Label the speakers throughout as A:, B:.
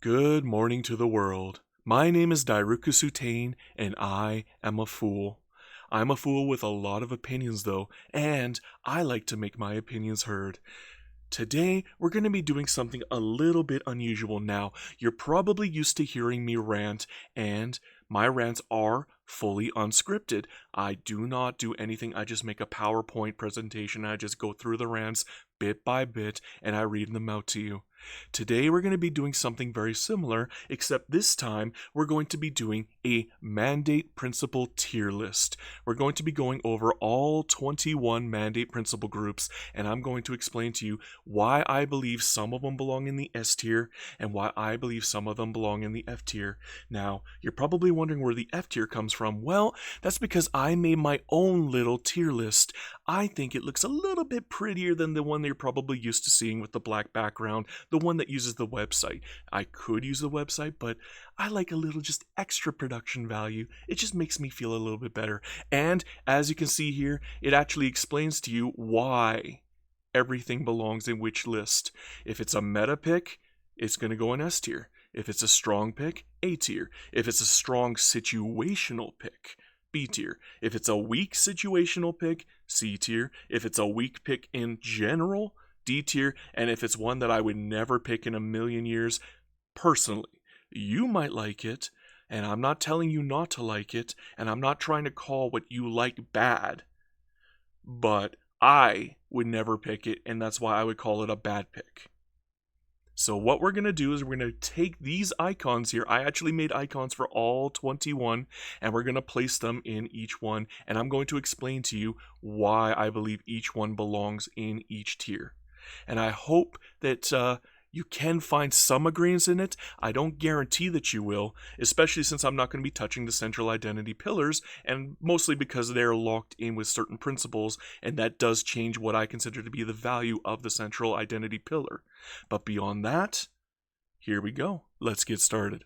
A: Good morning to the world. My name is Dairuka, and I am a fool. I'm a fool with a lot of opinions though, and I like to make my opinions heard. Today, we're going to be doing something a little bit unusual. Now, you're probably used to hearing me rant, and my rants are fully unscripted. I do not do anything. I just make a PowerPoint presentation. I just go through the rants bit by bit, and I read them out to you. Today, we're going to be doing something very similar, except this time, we're going to be doing a mandate principle tier list. We're going to be going over all 21 mandate principle groups, and I'm going to explain to you why I believe some of them belong in the S tier, and why I believe some of them belong in the F tier. Now, you're probably wondering where the F tier comes from. Well, that's because I made my own little tier list. I think it looks a little bit prettier than the one you're probably used to seeing with the black background, the one that uses the website. I could use the website, but I like a little just extra production value. It just makes me feel a little bit better. And as you can see here, it actually explains to you why everything belongs in which list. If it's a meta pick, it's going to go in S tier. If it's a strong pick, A tier. If it's a strong situational pick, B tier. If it's a weak situational pick, C tier. If it's a weak pick in general, D tier. And if it's one that I would never pick in a million years, personally, you might like it, and I'm not telling you not to like it, and I'm not trying to call what you like bad, but I would never pick it, and that's why I would call it a bad pick. So what we're going to do is we're going to take these icons here. I actually made icons for all 21, and we're going to place them in each one, and I'm going to explain to you why I believe each one belongs in each tier. And I hope that you can find some agreements in it. I don't guarantee that you will, especially since I'm not going to be touching the central identity pillars, and mostly because they're locked in with certain principles, and that does change what I consider to be the value of the central identity pillar. But beyond that, here we go. Let's get started.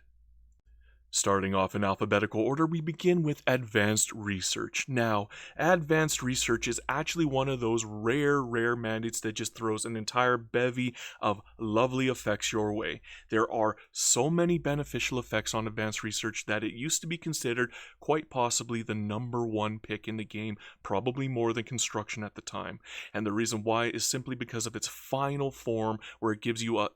A: Starting off in alphabetical order, we begin with advanced research. Now, advanced research is actually one of those rare mandates that just throws an entire bevy of lovely effects your way. There are so many beneficial effects on advanced research that it used to be considered quite possibly the number one pick in the game, probably more than construction at the time. And the reason why is simply because of its final form, where it gives you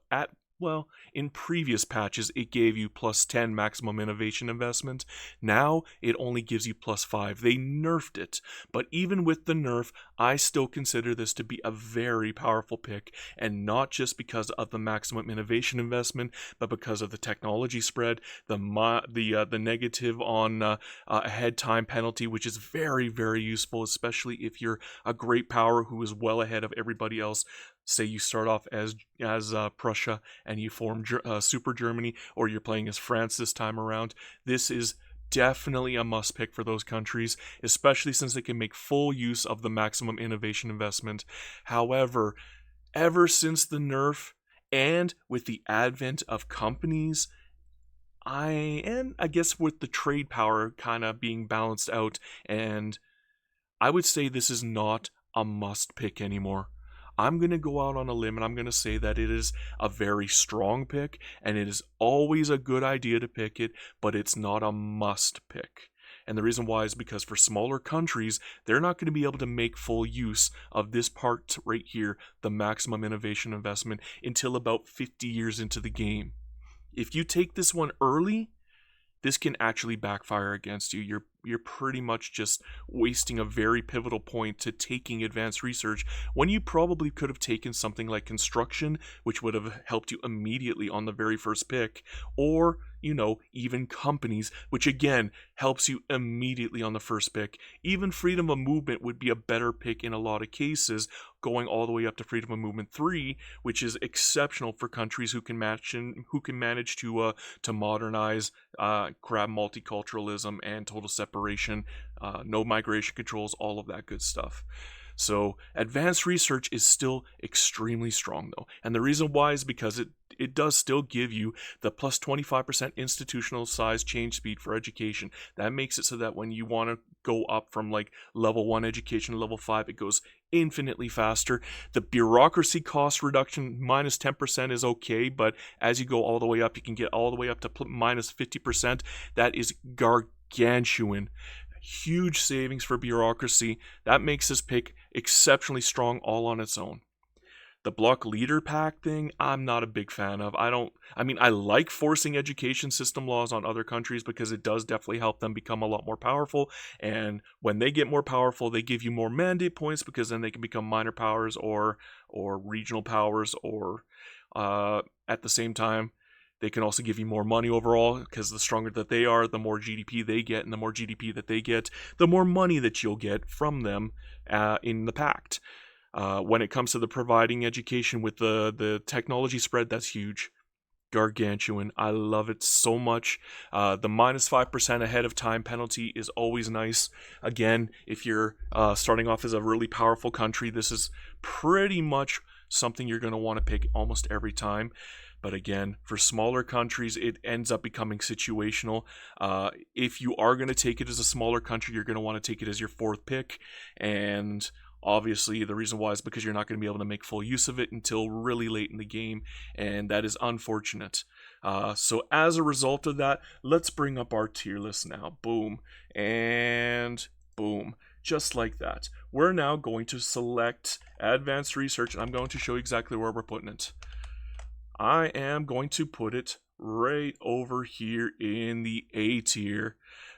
A: in previous patches, it gave you plus 10 maximum innovation investment. Now, it only gives you plus 5. They nerfed it. But even with the nerf, I still consider this to be a very powerful pick, and not just because of the maximum innovation investment, but because of the technology spread, the negative on head time penalty, which is very useful, especially if you're a great power who is well ahead of everybody else. Say you start off as Prussia and you form Super Germany, or you're playing as France this time around. This is definitely a must pick for those countries, especially since they can make full use of the maximum innovation investment. However, ever since the nerf and with the advent of companies, I guess with the trade power kind of being balanced out, and I would say this is not a must pick anymore. I'm going to go out on a limb and I'm going to say that it is a very strong pick, and it is always a good idea to pick it, but it's not a must pick. And the reason why is because for smaller countries, they're not going to be able to make full use of this part right here, the maximum innovation investment, until about 50 years into the game. If you take this one early, this can actually backfire against you. You're pretty much just wasting a very pivotal point to taking advanced research when you probably could have taken something like construction, which would have helped you immediately on the very first pick, or even companies, which again helps you immediately on the first pick. Even freedom of movement would be a better pick in a lot of cases, going all the way up to freedom of movement 3, which is exceptional for countries who can manage to modernize, grab multiculturalism and total separation, no migration controls, all of that good stuff. So advanced research is still extremely strong though. And the reason why is because it does still give you the plus 25% institutional size change speed for education. That makes it so that when you want to go up from like level 1 education to level 5, it goes infinitely faster. The bureaucracy cost reduction minus 10% is okay, but as you go all the way up, you can get all the way up to minus 50%. That is gargantuan. Huge savings for bureaucracy. That makes this pick exceptionally strong all on its own. The block leader pack thing, I'm not a big fan of. I like forcing education system laws on other countries because it does definitely help them become a lot more powerful. And when they get more powerful, they give you more mandate points because then they can become minor powers or regional powers, or at the same time, they can also give you more money overall because the stronger that they are, the more GDP they get, and the more GDP that they get, the more money that you'll get from them in the pact. When it comes to the providing education with the technology spread, that's huge. Gargantuan. I love it so much. The minus 5% ahead of time penalty is always nice. Again, if you're starting off as a really powerful country, this is pretty much something you're going to want to pick almost every time. But again, for smaller countries, it ends up becoming situational. If you are going to take it as a smaller country, you're going to want to take it as your 4th pick. And obviously, the reason why is because you're not going to be able to make full use of it until really late in the game, and that is unfortunate. So as a result of that, let's bring up our tier list now. Boom. And boom. Just like that. We're now going to select advanced research, and I'm going to show you exactly where we're putting it. I am going to put it right over here in the A tier.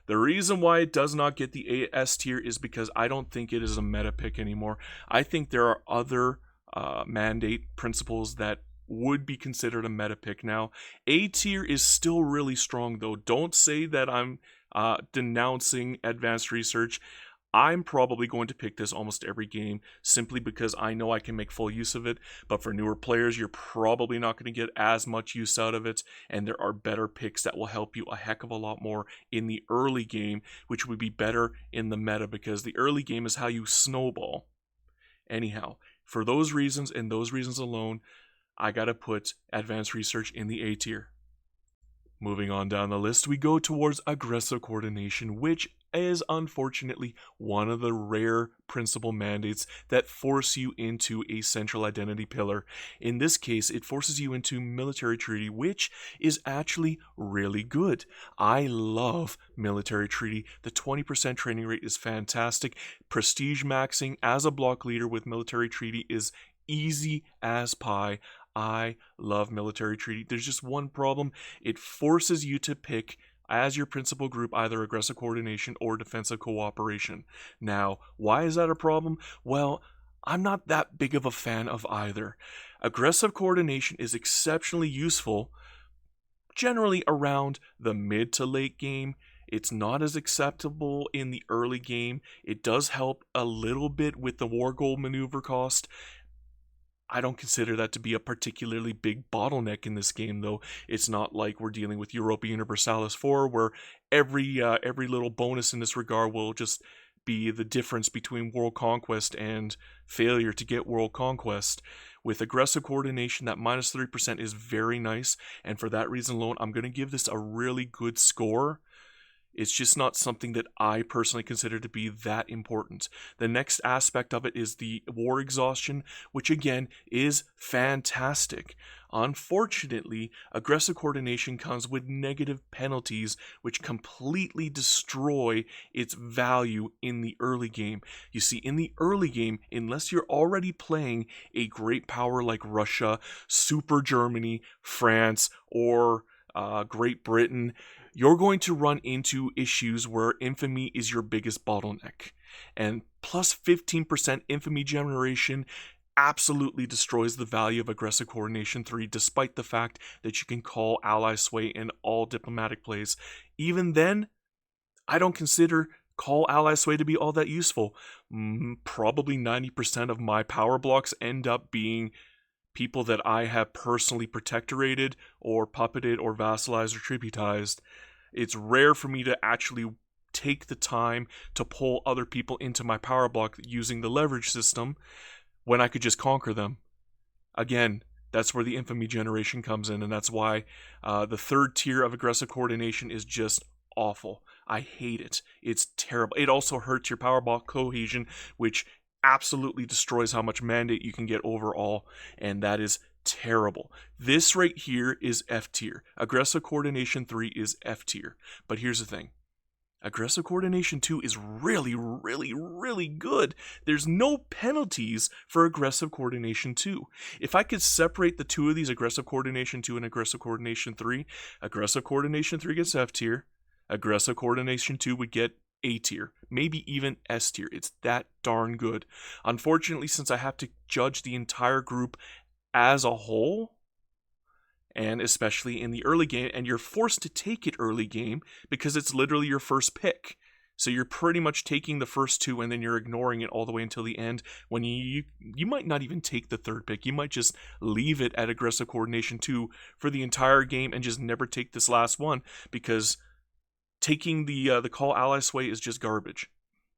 A: The reason why it does not get the S tier is because I don't think it is a meta pick anymore. I think there are other mandate principles that would be considered a meta pick now. A tier is still really strong though. Don't say that I'm denouncing advanced research. I'm probably going to pick this almost every game simply because I know I can make full use of it, but for newer players, you're probably not going to get as much use out of it, and there are better picks that will help you a heck of a lot more in the early game, which would be better in the meta because the early game is how you snowball. Anyhow, for those reasons and those reasons alone, I gotta put advanced research in the A tier. Moving on down the list, we go towards aggressive coordination, which is unfortunately one of the rare principal mandates that force you into a central identity pillar. In this case, it forces you into military treaty, which is actually really good. I love military treaty. The 20% training rate is fantastic. Prestige maxing as a block leader with military treaty is easy as pie. I love military treaty. There's just one problem. It forces you to pick as your principal group either aggressive coordination or defensive cooperation. Now, why is that a problem? Well, I'm not that big of a fan of either. Aggressive coordination is exceptionally useful generally around the mid to late game. It's not as acceptable in the early game. It does help a little bit with the war goal maneuver cost. I don't consider that to be a particularly big bottleneck in this game, though. It's not like we're dealing with Europa Universalis 4, where every little bonus in this regard will just be the difference between world conquest and failure to get world conquest. With aggressive coordination, that minus 3% is very nice, and for that reason alone, I'm going to give this a really good score. It's just not something that I personally consider to be that important. The next aspect of it is the war exhaustion, which again is fantastic. Unfortunately, aggressive coordination comes with negative penalties, which completely destroy its value in the early game. You see, in the early game, unless you're already playing a great power like Russia, Super Germany, France, or Great Britain, you're going to run into issues where infamy is your biggest bottleneck. And plus 15% infamy generation absolutely destroys the value of aggressive coordination 3, despite the fact that you can call ally sway in all diplomatic plays. Even then, I don't consider call ally sway to be all that useful. Probably 90% of my power blocks end up being people that I have personally protectorated or puppeted or vassalized or tributized. It's rare for me to actually take the time to pull other people into my power block using the leverage system when I could just conquer them. Again, that's where the infamy generation comes in, and that's why the third tier of aggressive coordination is just awful. I hate it. It's terrible. It also hurts your power block cohesion, which absolutely destroys how much mandate you can get overall, and that is terrible. This right here is F tier. Aggressive coordination 3 is F tier. But here's the thing. Aggressive coordination 2 is really, really, really good. There's no penalties for aggressive coordination 2. If I could separate the two of these, aggressive coordination 2 and aggressive coordination 3 gets F tier. Aggressive coordination 2 would get A tier, maybe even S tier. It's that darn good. Unfortunately, since I have to judge the entire group as a whole, and especially in the early game, and you're forced to take it early game because it's literally your first pick. So you're pretty much taking the first two and then you're ignoring it all the way until the end, when you might not even take the third pick. You might just leave it at aggressive coordination 2 for the entire game and just never take this last one, because taking the call ally sway is just garbage.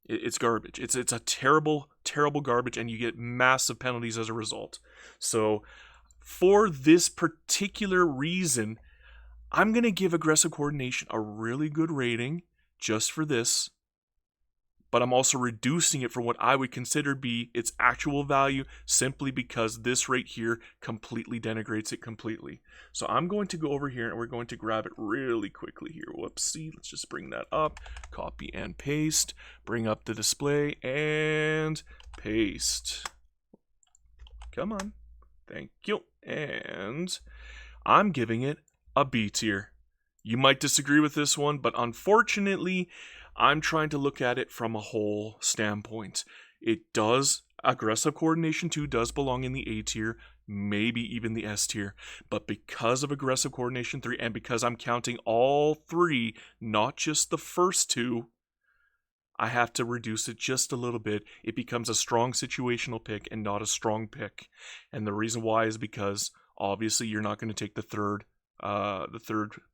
A: It's garbage. It's a terrible, terrible garbage, and you get massive penalties as a result. So for this particular reason, I'm going to give aggressive coordination a really good rating just for this, but I'm also reducing it from what I would consider be its actual value, simply because this right here completely denigrates it completely. So I'm going to go over here and we're going to grab it really quickly here. Whoopsie, let's just bring that up, copy and paste, bring up the display and paste. Come on. Thank you. And I'm giving it a B tier. You might disagree with this one, but unfortunately, I'm trying to look at it from a whole standpoint. Aggressive coordination 2 does belong in the A tier, maybe even the S tier, but because of aggressive coordination 3, and because I'm counting all three, not just the first two, I have to reduce it just a little bit. It becomes a strong situational pick and not a strong pick. And the reason why is because obviously you're not going to take the third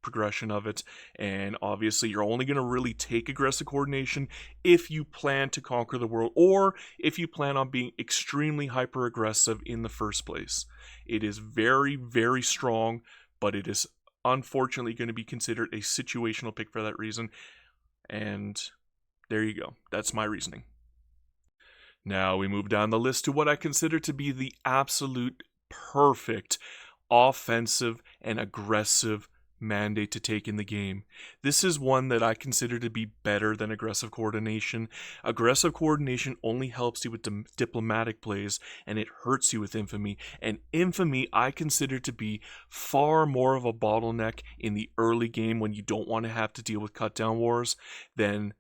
A: progression of it, and obviously you're only going to really take aggressive coordination if you plan to conquer the world, or if you plan on being extremely hyper aggressive in the first place. It is very, very strong, but it is unfortunately going to be considered a situational pick for that reason. And there you go. That's my reasoning. Now we move down the list to what I consider to be the absolute perfect offensive and aggressive mandate to take in the game. This is one that I consider to be better than aggressive coordination. Aggressive coordination only helps you with diplomatic plays, and it hurts you with infamy. And infamy I consider to be far more of a bottleneck in the early game when you don't want to have to deal with cut down wars than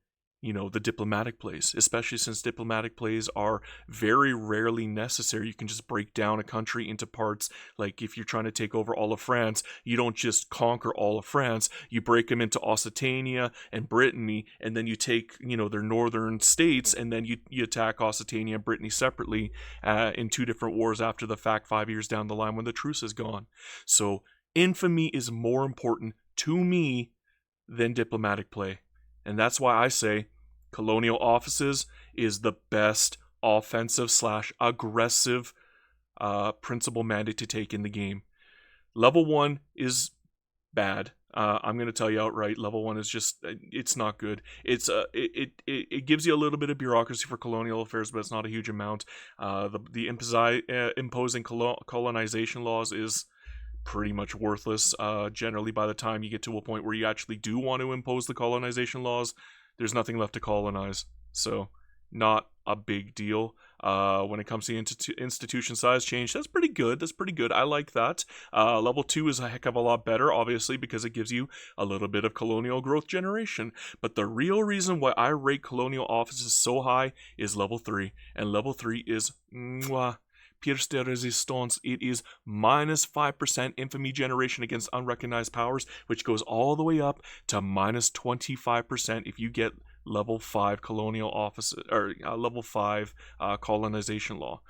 A: the diplomatic plays, especially since diplomatic plays are very rarely necessary. You can just break down a country into parts. Like if you're trying to take over all of France, you don't just conquer all of France. You break them into Occitania and Brittany, and then you take, their northern states, and then you attack Occitania and Brittany separately in two different wars after the fact 5 years down the line when the truce is gone. So infamy is more important to me than diplomatic play. And that's why I say Colonial Offices is the best offensive/aggressive principal mandate to take in the game. Level 1 is bad. I'm going to tell you outright, level 1 is just, it's not good. It gives you a little bit of bureaucracy for colonial affairs, but it's not a huge amount. Imposing colonization laws is pretty much worthless. Generally, by the time you get to a point where you actually do want to impose the colonization laws, there's nothing left to colonize. So not a big deal. When it comes to institution size change, that's pretty good. I like that. Level 2 is a heck of a lot better, obviously, because it gives you a little bit of colonial growth generation. But the real reason why I rate colonial offices so high is level 3. And level 3 is Pierce de Resistance. It is minus 5% infamy generation against unrecognized powers, which goes all the way up to minus 25% if you get level 5 colonial offices, or level 5 colonization law.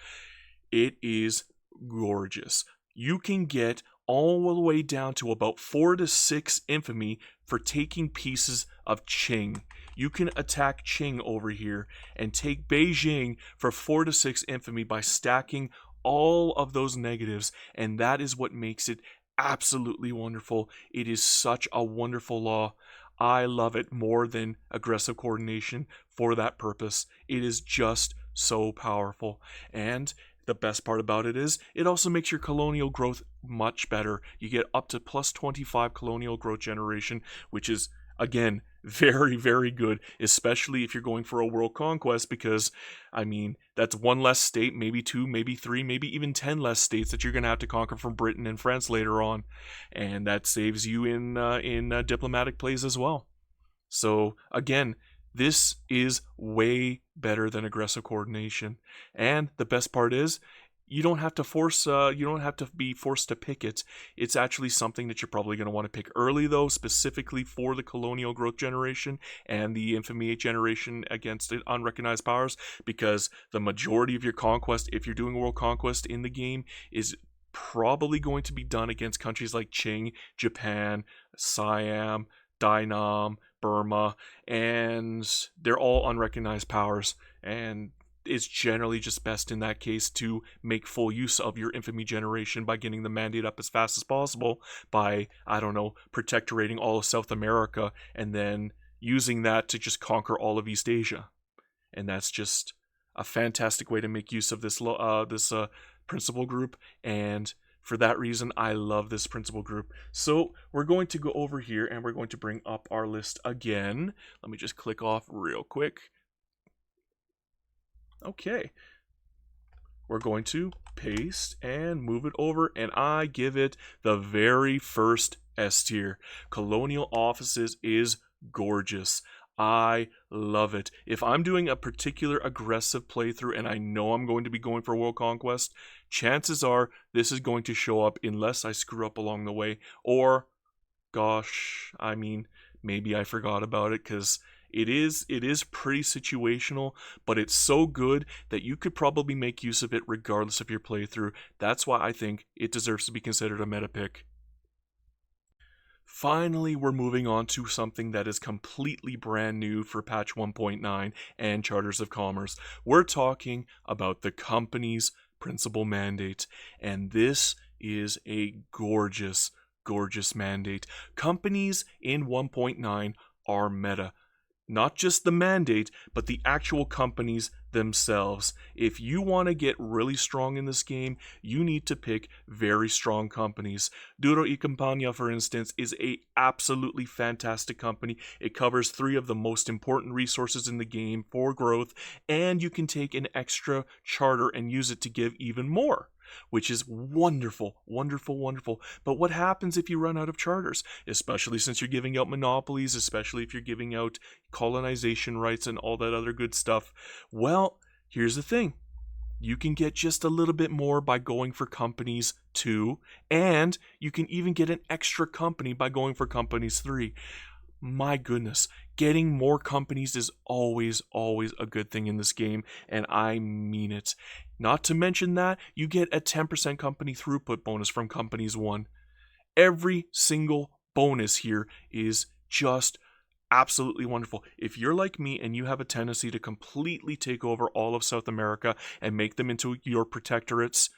A: It is gorgeous. You can get all the way down to about 4 to 6 infamy for taking pieces of Qing. You can attack Qing over here and take Beijing for 4 to 6 infamy by stacking all of those negatives, and that is what makes it absolutely wonderful. It is such a wonderful law. I love it more than aggressive coordination for that purpose. It is just so powerful. And the best part about it is it also makes your colonial growth much better. You get up to plus 25 colonial growth generation, which is, again, very, very good, especially if you're going for a world conquest, because, I mean, that's 1 less state, maybe 2, maybe 3, maybe even 10 less states that you're going to have to conquer from Britain and France later on. And that saves you in diplomatic plays as well. So, again, this is way better than aggressive coordination. And the best part is, you don't have to be forced to pick it. It's actually something that you're probably going to want to pick early, though, specifically for the colonial growth generation and the infamy generation against unrecognized powers, because the majority of your conquest, if you're doing world conquest in the game, is probably going to be done against countries like Qing, Japan, Siam, Dainam, Burma, and they're all unrecognized powers, and it's generally just best in that case to make full use of your infamy generation by getting the mandate up as fast as possible by, I don't know, protectorating all of South America and then using that to just conquer all of East Asia. And that's just a fantastic way to make use of this principal group, and for that reason, I love this principal group. So we're going to go over here and we're going to bring up our list again. Let me just click off real quick. Okay. We're going to paste and move it over, and I give it the very first S tier. Colonial Offices is gorgeous. I love it. If I'm doing a particular aggressive playthrough and I know I'm going to be going for world conquest, chances are this is going to show up unless I screw up along the way, or, gosh, I mean, maybe I forgot about it, because it is pretty situational, but it's so good that you could probably make use of it regardless of your playthrough. That's why I think it deserves to be considered a meta pick. Finally, we're moving on to something that is completely brand new for patch 1.9 and Charters of Commerce. We're talking about the company's principal mandate, and this is a gorgeous, gorgeous mandate. Companies in 1.9 are meta. Not just the mandate, but the actual companies themselves. If you want to get really strong in this game, you need to pick very strong companies. Duro y Campagna, for instance, is a absolutely fantastic company. It covers 3 of the most important resources in the game for growth, and you can take an extra charter and use it to give even more, which is wonderful, wonderful, wonderful. But what happens if you run out of charters? Especially since you're giving out monopolies, especially if you're giving out colonization rights and all that other good stuff. Well, here's the thing. You can get just a little bit more by going for companies 2, and you can even get an extra company by going for companies 3. My goodness, getting more companies is always, always a good thing in this game, and I mean it. Not to mention that, you get a 10% company throughput bonus from companies 1. Every single bonus here is just absolutely wonderful. If you're like me and you have a tendency to completely take over all of South America and make them into your protectorates,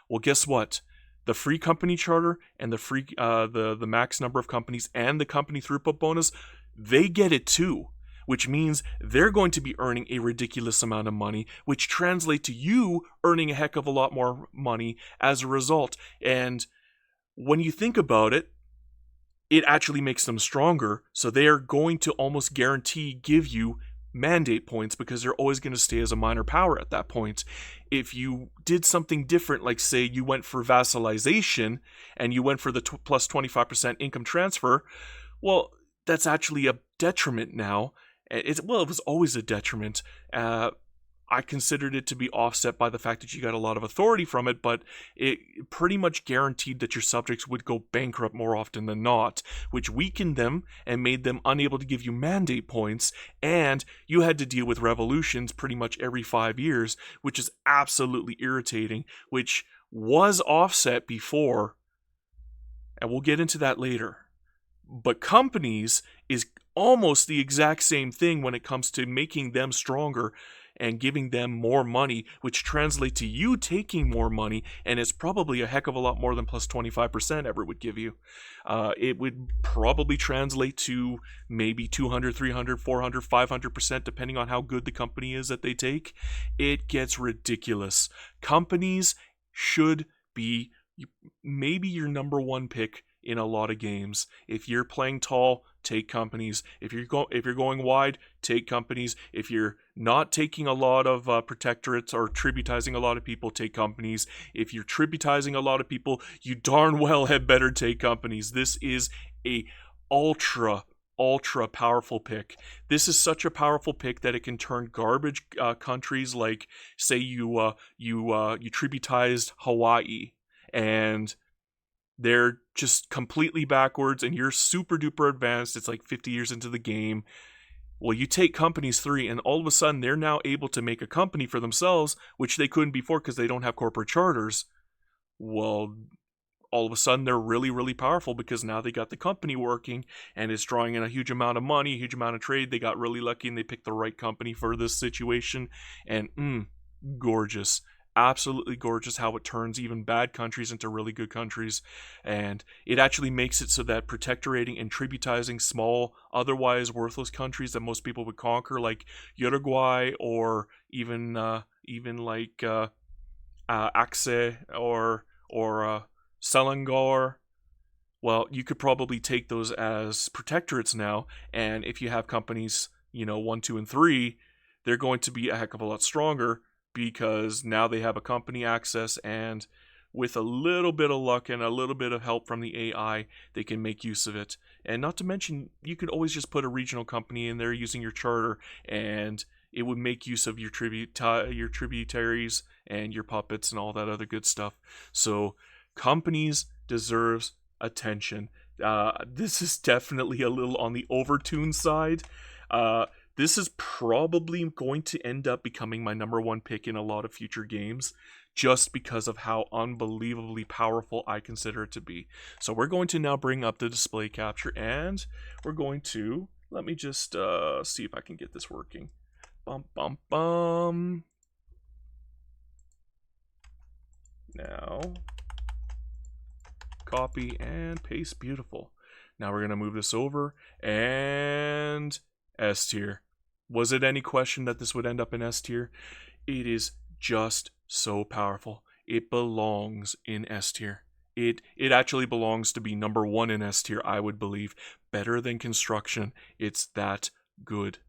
A: well, guess what? The free company charter and the free the max number of companies and the company throughput bonus, they get it too, which means they're going to be earning a ridiculous amount of money, which translates to you earning a heck of a lot more money as a result. And when you think about it, it actually makes them stronger, so they are going to almost guarantee give you mandate points because they're always going to stay as a minor power at that point. If you did something different, like say you went for vassalization and you went for the plus 25% income transfer, well, that's actually a detriment now. It was always a detriment. I considered it to be offset by the fact that you got a lot of authority from it, but it pretty much guaranteed that your subjects would go bankrupt more often than not, which weakened them and made them unable to give you mandate points, and you had to deal with revolutions pretty much every 5 years, which is absolutely irritating, which was offset before And we'll get into that later. But companies is almost the exact same thing when it comes to making them stronger and giving them more money, which translates to you taking more money, and it's probably a heck of a lot more than plus 25% ever would give you. It would probably translate to maybe 200, 300, 400, 500%, depending on how good the company is that they take. It gets ridiculous. Companies should be maybe your number one pick in a lot of games. If you're playing tall, take companies. If you're going wide, take companies. If you're not taking a lot of protectorates or tributizing a lot of people, take companies. If you're tributizing a lot of people, you darn well had better take companies. This is a ultra powerful pick. This is such a powerful pick that it can turn garbage countries like, say you tributized Hawaii and they're just completely backwards and you're super duper advanced. It's like 50 years into the game. Well, you take companies 3 and all of a sudden they're now able to make a company for themselves, which they couldn't before because they don't have corporate charters. Well, all of a sudden they're really, really powerful because now they got the company working and it's drawing in a huge amount of money, a huge amount of trade. They got really lucky and they picked the right company for this situation. And gorgeous. Absolutely gorgeous how it turns even bad countries into really good countries. And it actually makes it so that protectorating and tributizing small, otherwise worthless countries that most people would conquer, like Uruguay or even like Aceh or Selangor, well, you could probably take those as protectorates now. And if you have companies, 1, 2, and 3, they're going to be a heck of a lot stronger, because now they have a company access, and with a little bit of luck and a little bit of help from the AI, they can make use of it. And not to mention, you could always just put a regional company in there using your charter, and it would make use of your tributaries and your puppets and all that other good stuff. So companies deserves attention. This is definitely a little on the overtuned side. This is probably going to end up becoming my number one pick in a lot of future games, just because of how unbelievably powerful I consider it to be. So we're going to now bring up the display capture, and we're going to, let me just see if I can get this working. Bum, bum, bum. Now, copy and paste, beautiful. Now we're going to move this over, and S tier. Was it any question that this would end up in S tier? It is just so powerful. It belongs in S tier. It actually belongs to be number 1 in S tier, I would believe. Better than construction. It's that good.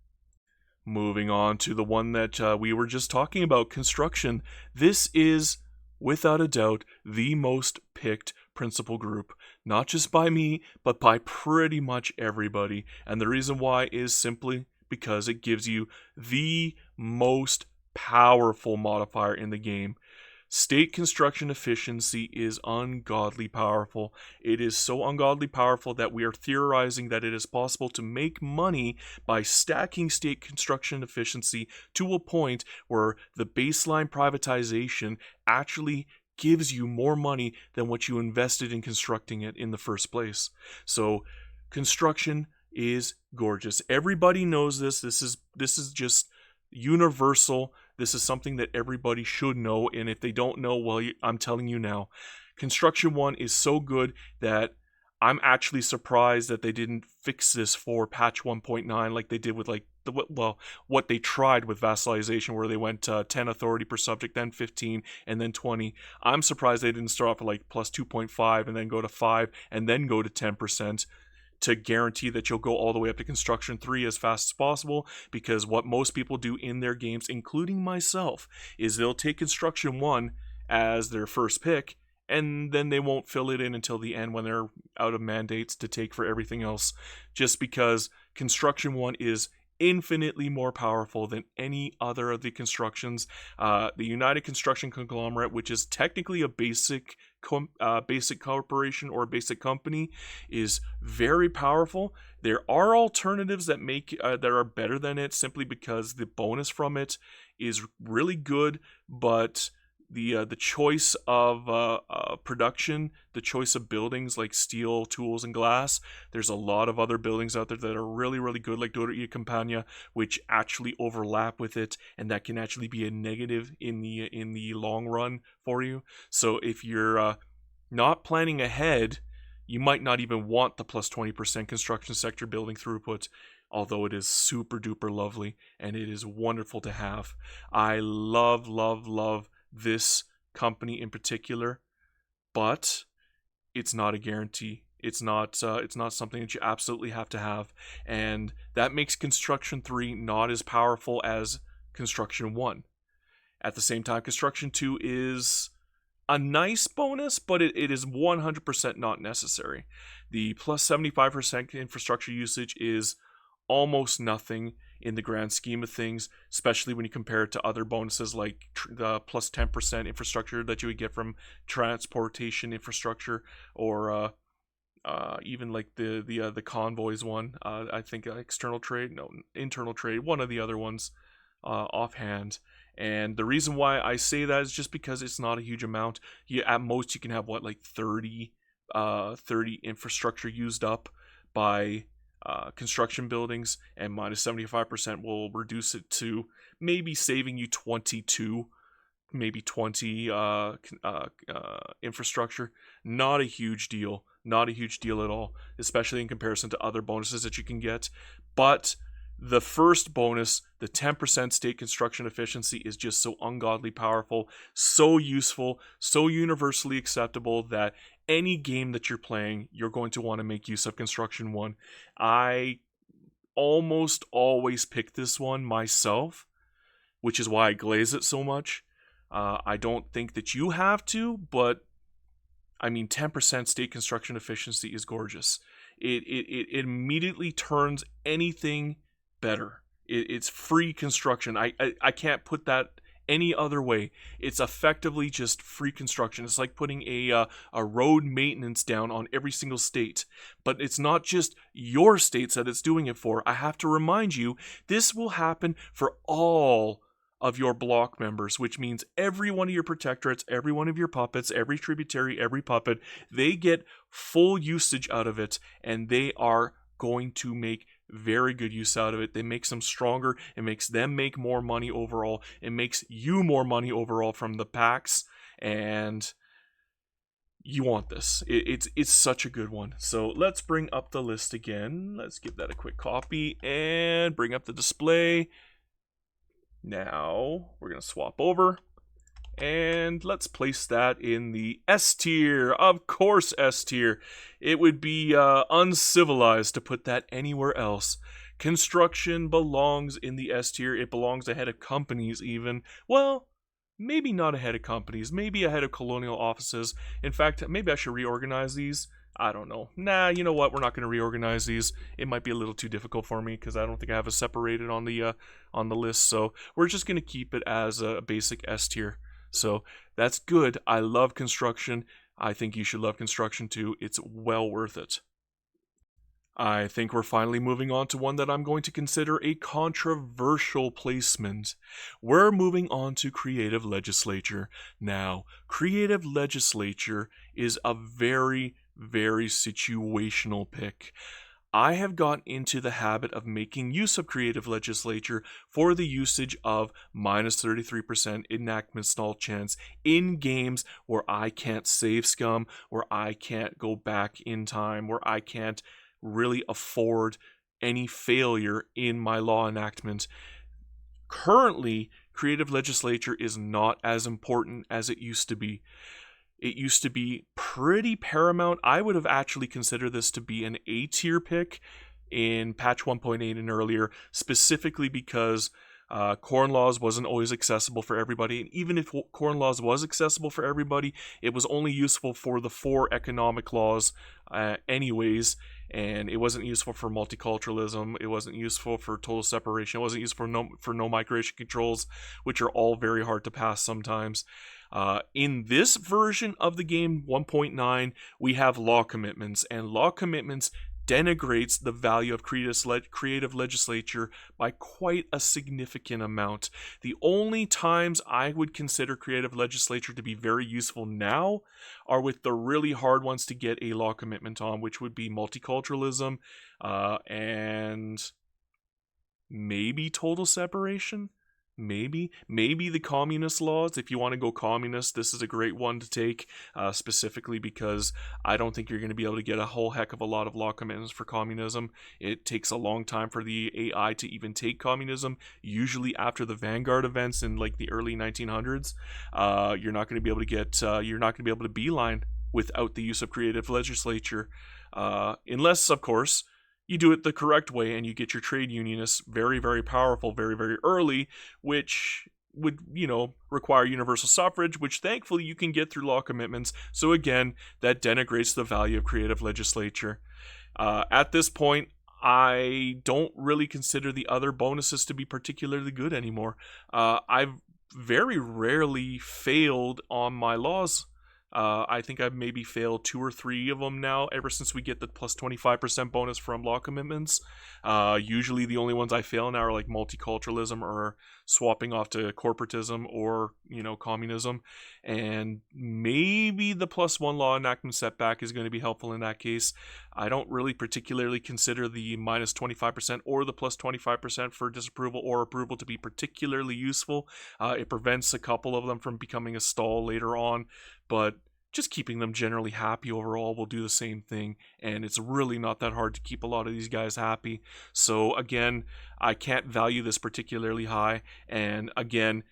A: Moving on to the one that we were just talking about, construction. This is, without a doubt, the most picked principal group. Not just by me, but by pretty much everybody. And the reason why is simply because it gives you the most powerful modifier in the game. State construction efficiency is ungodly powerful. It is so ungodly powerful that we are theorizing that it is possible to make money by stacking state construction efficiency to a point where the baseline privatization actually gives you more money than what you invested in constructing it in the first place. So construction is gorgeous. Everybody knows this. This is just universal. This is something that everybody should know, and if they don't know, well, I'm telling you now. Construction 1 is so good that I'm actually surprised that they didn't fix this for patch 1.9 like they did with what they tried with Vassalization, where they went 10 authority per subject, then 15, and then 20. I'm surprised they didn't start off at like plus 2.5 and then go to 5 and then go to 10%. To guarantee that you'll go all the way up to construction 3 as fast as possible, because what most people do in their games, including myself, is they'll take construction 1 as their first pick, and then they won't fill it in until the end when they're out of mandates to take for everything else, just because construction 1 is infinitely more powerful than any other of the constructions. The United Construction Conglomerate, which is technically a basic corporation or a basic company, is very powerful. There are alternatives that that are better than it, simply because the bonus from it is really good, but the choice of production, the choice of buildings like steel, tools, and glass. There's a lot of other buildings out there that are really, really good, like Dairuka Campagna, which actually overlap with it, and that can actually be a negative in the long run for you. So if you're not planning ahead, you might not even want the plus 20% construction sector building throughput, although it is super duper lovely and it is wonderful to have. I love, love, love this company in particular, but it's not a guarantee. It's not something that you absolutely have to have, and that makes Construction 3 not as powerful as Construction 1. At the same time, Construction 2 is a nice bonus, but it is 100% not necessary. The plus 75% infrastructure usage is almost nothing in the grand scheme of things, especially when you compare it to other bonuses like the plus 10% infrastructure that you would get from transportation infrastructure, or even like the convoys one. I think internal trade, one of the other ones offhand. And the reason why I say that is just because it's not a huge amount. At most you can have like 30 infrastructure used up by construction buildings, and minus 75% will reduce it to maybe saving you 22, maybe 20 infrastructure. Not a huge deal. Not a huge deal at all, especially in comparison to other bonuses that you can get. But the first bonus, the 10% state construction efficiency, is just so ungodly powerful, so useful, so universally acceptable that any game that you're playing, you're going to want to make use of Construction 1. I almost always pick this one myself, which is why I glaze it so much. I don't think that you have to, but I mean, 10% state construction efficiency is gorgeous. It immediately turns anything better. It's free construction. I can't put that any other way. It's effectively just free construction. It's like putting a road maintenance down on every single state. But it's not just your states that it's doing it for. I have to remind you, this will happen for all of your block members, which means every one of your protectorates, every one of your puppets, every tributary, every puppet, they get full usage out of it, and they are going to make very good use out of it. It makes them stronger. It makes them make more money overall. It makes you more money overall from the packs, and you want this. It's such a good one. So let's bring up the list again. Let's give that a quick copy and bring up the display. Now we're going to swap over and let's place that in the S tier. Of course, S tier. It would be uncivilized to put that anywhere else. Construction belongs in the S tier. It belongs ahead of companies even. Well, maybe not ahead of companies. Maybe ahead of colonial offices. In fact, maybe I should reorganize these. I don't know. Nah, you know what? We're not going to reorganize these. It might be a little too difficult for me because I don't think I have it separated on the list. So we're just going to keep it as a basic S tier. So that's good. I love construction. I think you should love construction too. It's well worth it. I think we're finally moving on to one that I'm going to consider a controversial placement. We're moving on to Creative Legislature. Now, Creative Legislature is a very, very situational pick. I have gotten into the habit of making use of Creative Legislature for the usage of minus 33% enactment stall chance in games where I can't save scum, where I can't go back in time, where I can't really afford any failure in my law enactment. Currently, Creative Legislature is not as important as it used to be. It used to be pretty paramount. I would have actually considered this to be an A tier pick in patch 1.8 and earlier, specifically because Corn Laws wasn't always accessible for everybody. And even if Corn Laws was accessible for everybody, it was only useful for the 4 economic laws anyways. And it wasn't useful for multiculturalism. It wasn't useful for total separation. It wasn't useful for no migration controls, which are all very hard to pass sometimes. In this version of the game, 1.9, we have law commitments, and law commitments denigrates the value of creative legislature by quite a significant amount. The only times I would consider creative legislature to be very useful now are with the really hard ones to get a law commitment on, which would be multiculturalism and maybe total separation. Maybe the communist laws. If you want to go communist, this is a great one to take, specifically because I don't think you're going to be able to get a whole heck of a lot of law commitments for communism. It takes a long time for the AI to even take communism. Usually after the Vanguard events in like the early 1900s, you're not going to be able to get. You're not going to be able to beeline without the use of creative legislature, unless, of course, you do it the correct way and you get your trade unionists very, very powerful very, very early, which would, require universal suffrage, which thankfully you can get through law commitments. So again, that denigrates the value of creative legislature. At this point, I don't really consider the other bonuses to be particularly good anymore. I've very rarely failed on my laws. I think I've maybe failed 2 or 3 of them now, ever since we get the plus 25% bonus from law commitments. Usually the only ones I fail now are like multiculturalism or swapping off to corporatism or, communism. And maybe the plus 1 law enactment setback is going to be helpful in that case. I don't really particularly consider the minus 25% or the plus 25% for disapproval or approval to be particularly useful. It prevents a couple of them from becoming a stall later on, but just keeping them generally happy overall will do the same thing, and it's really not that hard to keep a lot of these guys happy. So again, I can't value this particularly high, and again,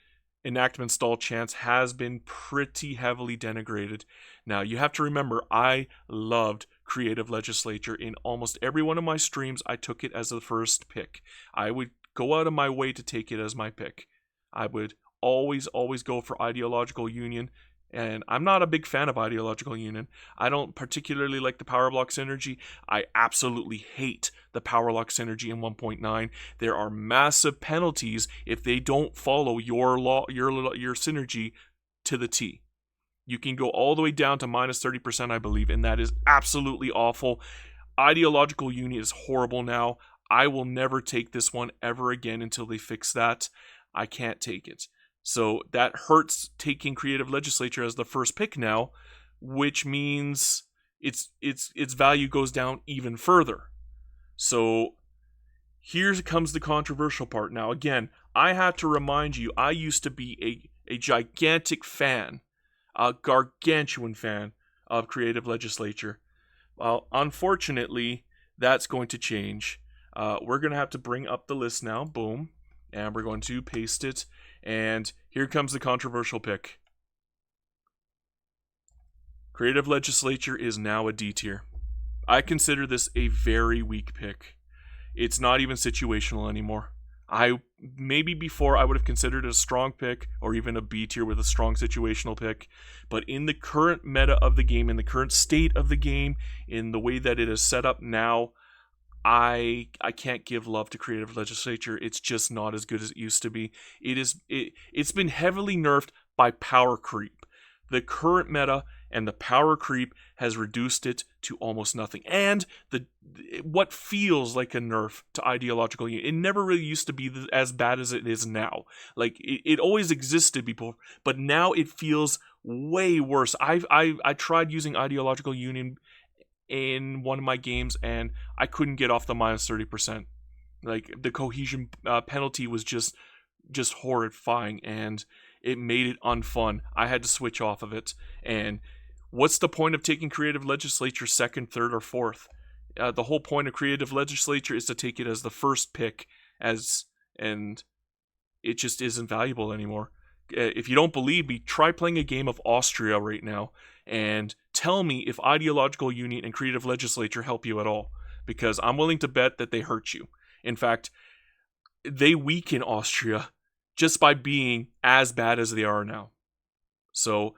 A: enactment stall chance has been pretty heavily denigrated. Now, you have to remember, I loved creative legislature. In almost every one of my streams, I took it as the first pick. I would go out of my way to take it as my pick. I would always go for ideological union. And I'm not a big fan of ideological union. I don't particularly like the power block synergy. I absolutely hate the power lock synergy in 1.9. There are massive penalties if they don't follow your synergy to the T. You can go all the way down to minus 30%, I believe, and that is absolutely awful. Ideological union is horrible now. I will never take this one ever again until they fix that. I can't take it. So that hurts taking creative legislature as the first pick now, which means its value goes down even further. So here comes the controversial part. Now again, I have to remind you, I used to be a gigantic fan, a gargantuan fan of creative legislature. Well, unfortunately, that's going to change. We're going to have to bring up the list now. Boom. And we're going to paste it. And here comes the controversial pick. Creative legislature is now a D tier. I consider this a very weak pick. It's not even situational anymore. Maybe before I would have considered it a strong pick or even a B tier with a strong situational pick, but in the current meta of the game, in the current state of the game, in the way that it is set up now, I can't give love to creative legislature. It's just not as good as it used to be. It's been heavily nerfed by power creep. The current meta and the power creep has reduced it to almost nothing. And what feels like a nerf to ideological, it never really used to be as bad as it is now. Like it always existed before, but now it feels way worse. I tried using ideological union in one of my games and I couldn't get off the minus 30%. Like the cohesion penalty was just horrifying, and it made it unfun. I had to switch off of it. And what's the point of taking creative legislature second, third, or fourth? The whole point of creative legislature is to take it as the first pick, and it just isn't valuable anymore. If you don't believe me, try playing a game of Austria right now and tell me if ideological union and creative legislature help you at all, because I'm willing to bet that they hurt you. In fact, they weaken Austria just by being as bad as they are now. So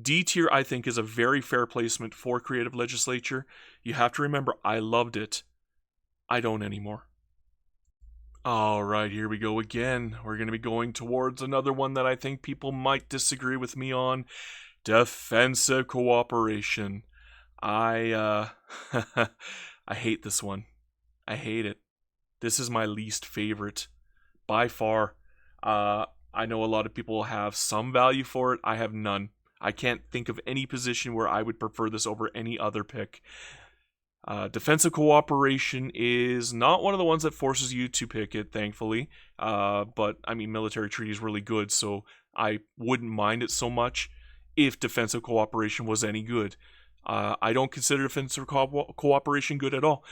A: D tier, I think, is a very fair placement for creative legislature. You have to remember, I loved it. I don't anymore. Alright, here we go again. We're going to be going towards another one that I think people might disagree with me on. Defensive cooperation. I I hate this one. I hate it. This is my least favorite by far. I know a lot of people have some value for it. I have none. I can't think of any position where I would prefer this over any other pick. Defensive cooperation is not one of the ones that forces you to pick it, thankfully. But, I mean, military treaty is really good, so I wouldn't mind it so much if defensive cooperation was any good. I don't consider defensive cooperation good at all.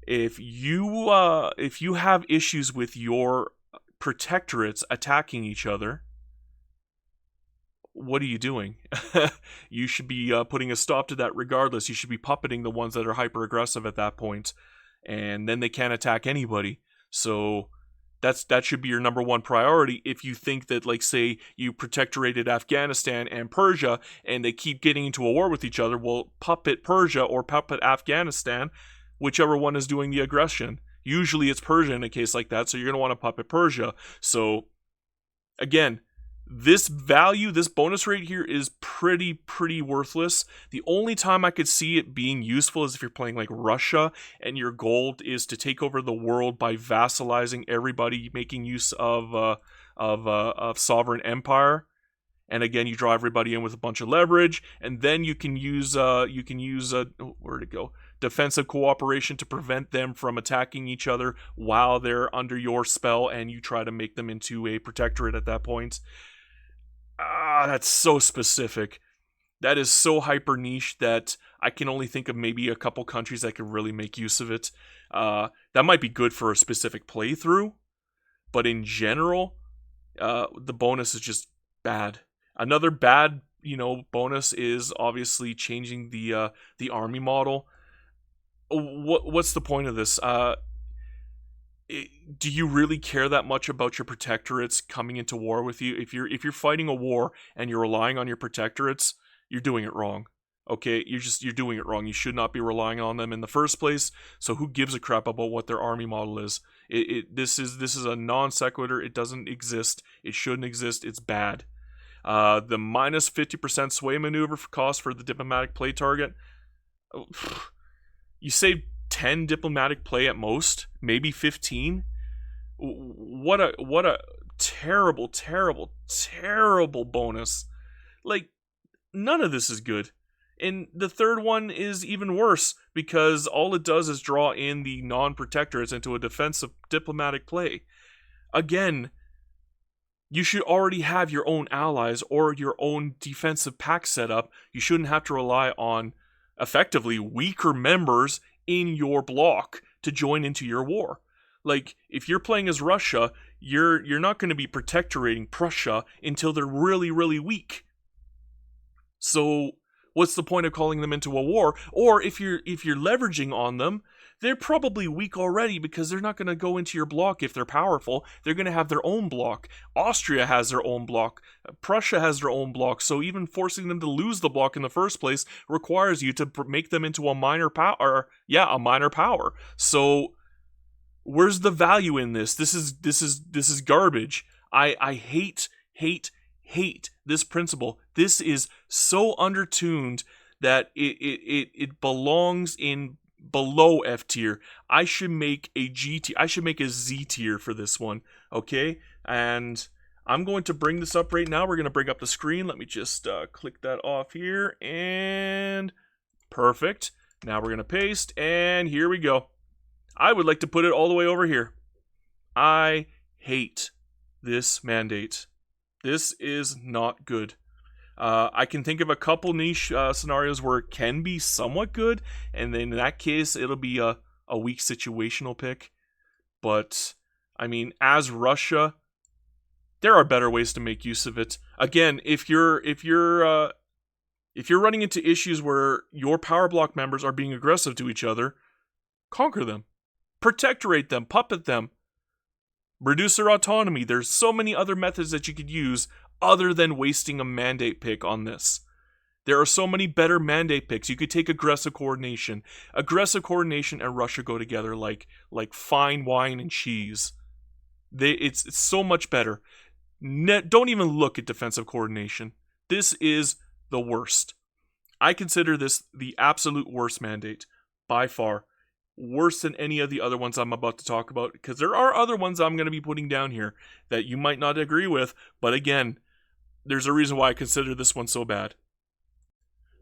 A: If you have issues with your protectorates attacking each other, what are you doing? You should be putting a stop to that regardless. You should be puppeting the ones that are hyper-aggressive at that point, and then they can't attack anybody. So that should be your number one priority. If you think that, like, say, you protectorated Afghanistan and Persia, and they keep getting into a war with each other, well, puppet Persia or puppet Afghanistan, whichever one is doing the aggression. Usually it's Persia in a case like that, so you're going to want to puppet Persia. So, again, this value, this bonus rate here is pretty worthless. The only time I could see it being useful is if you're playing like Russia and your goal is to take over the world by vassalizing everybody, making use of sovereign empire. And again, you draw everybody in with a bunch of leverage, and then you can use where'd it go? Defensive cooperation to prevent them from attacking each other while they're under your spell, and you try to make them into a protectorate at that point. That's so specific. That is so hyper niche that I can only think of maybe a couple countries that could really make use of it. That might be good for a specific playthrough, but in general, the bonus is just bad. Another bad, bonus is obviously changing the army model. What's the point of this? Do you really care that much about your protectorates coming into war with you? If you're fighting a war and you're relying on your protectorates, you're doing it wrong. Okay, you're doing it wrong. You should not be relying on them in the first place. So who gives a crap about what their army model is? This is a non sequitur. It doesn't exist. It shouldn't exist. It's bad. The minus 50% sway maneuver cost for the diplomatic play target. You save 10 diplomatic play at most, maybe 15. What a terrible bonus. Like, none of this is good. And the third one is even worse because all it does is draw in the non-protectorates into a defensive diplomatic play. Again, you should already have your own allies or your own defensive pack set up. You shouldn't have to rely on effectively weaker members in your bloc to join into your war. Like, if you're playing as Russia, you're not going to be protectorating Prussia until they're really weak. So what's the point of calling them into a war? Or if you're leveraging on them, they're probably weak already because they're not going to go into your bloc if they're powerful. They're going to have their own bloc. Austria has their own bloc. Prussia has their own bloc. So even forcing them to lose the bloc in the first place requires you to make them into a minor power. Yeah, a minor power. So where's the value in this? This is garbage. I hate this principle. This is so undertuned that it belongs in below F tier. I should make a G tier. I should make a Z tier for this one. Okay? And I'm going to bring this up right now. We're going to bring up the screen. Let me just click that off here. And perfect. Now we're going to paste. And here we go. I would like to put it all the way over here. I hate this mandate. This is not good. I can think of a couple niche scenarios where it can be somewhat good, and then in that case, it'll be a weak situational pick. But, I mean, as Russia, there are better ways to make use of it. Again, if you're running into issues where your power block members are being aggressive to each other, conquer them, protectorate them, puppet them, reduce their autonomy. There's so many other methods that you could use other than wasting a mandate pick on this. There are so many better mandate picks. You could take aggressive coordination. Aggressive coordination and Russia go together like fine wine and cheese. It's so much better. Don't even look at defensive coordination. This is the worst. I consider this the absolute worst mandate by far. worse than any of the other ones I'm about to talk about, because there are other ones I'm going to be putting down here that you might not agree with, but again, there's a reason why I consider this one so bad.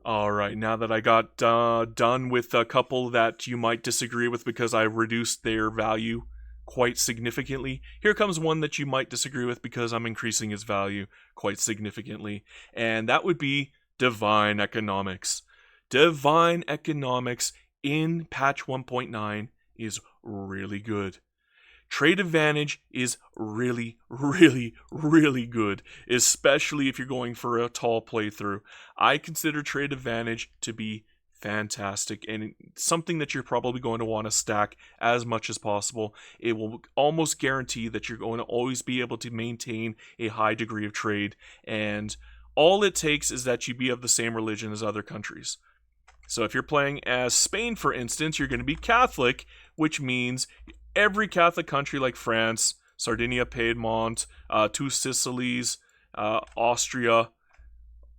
A: Alright, now that I got done with a couple that you might disagree with because I reduced their value quite significantly, here comes one that you might disagree with because I'm increasing its value quite significantly, and that would be divine economics. Divine economics in patch 1.9 is really good. Trade advantage is really, really, really good, especially if you're going for a tall playthrough. I consider trade advantage to be fantastic and something that you're probably going to want to stack as much as possible. It will almost guarantee that you're going to always be able to maintain a high degree of trade, and all it takes is that you be of the same religion as other countries. So if you're playing as Spain, for instance, you're going to be Catholic, which means every Catholic country like France, Sardinia, Piedmont, two Sicilies, Austria,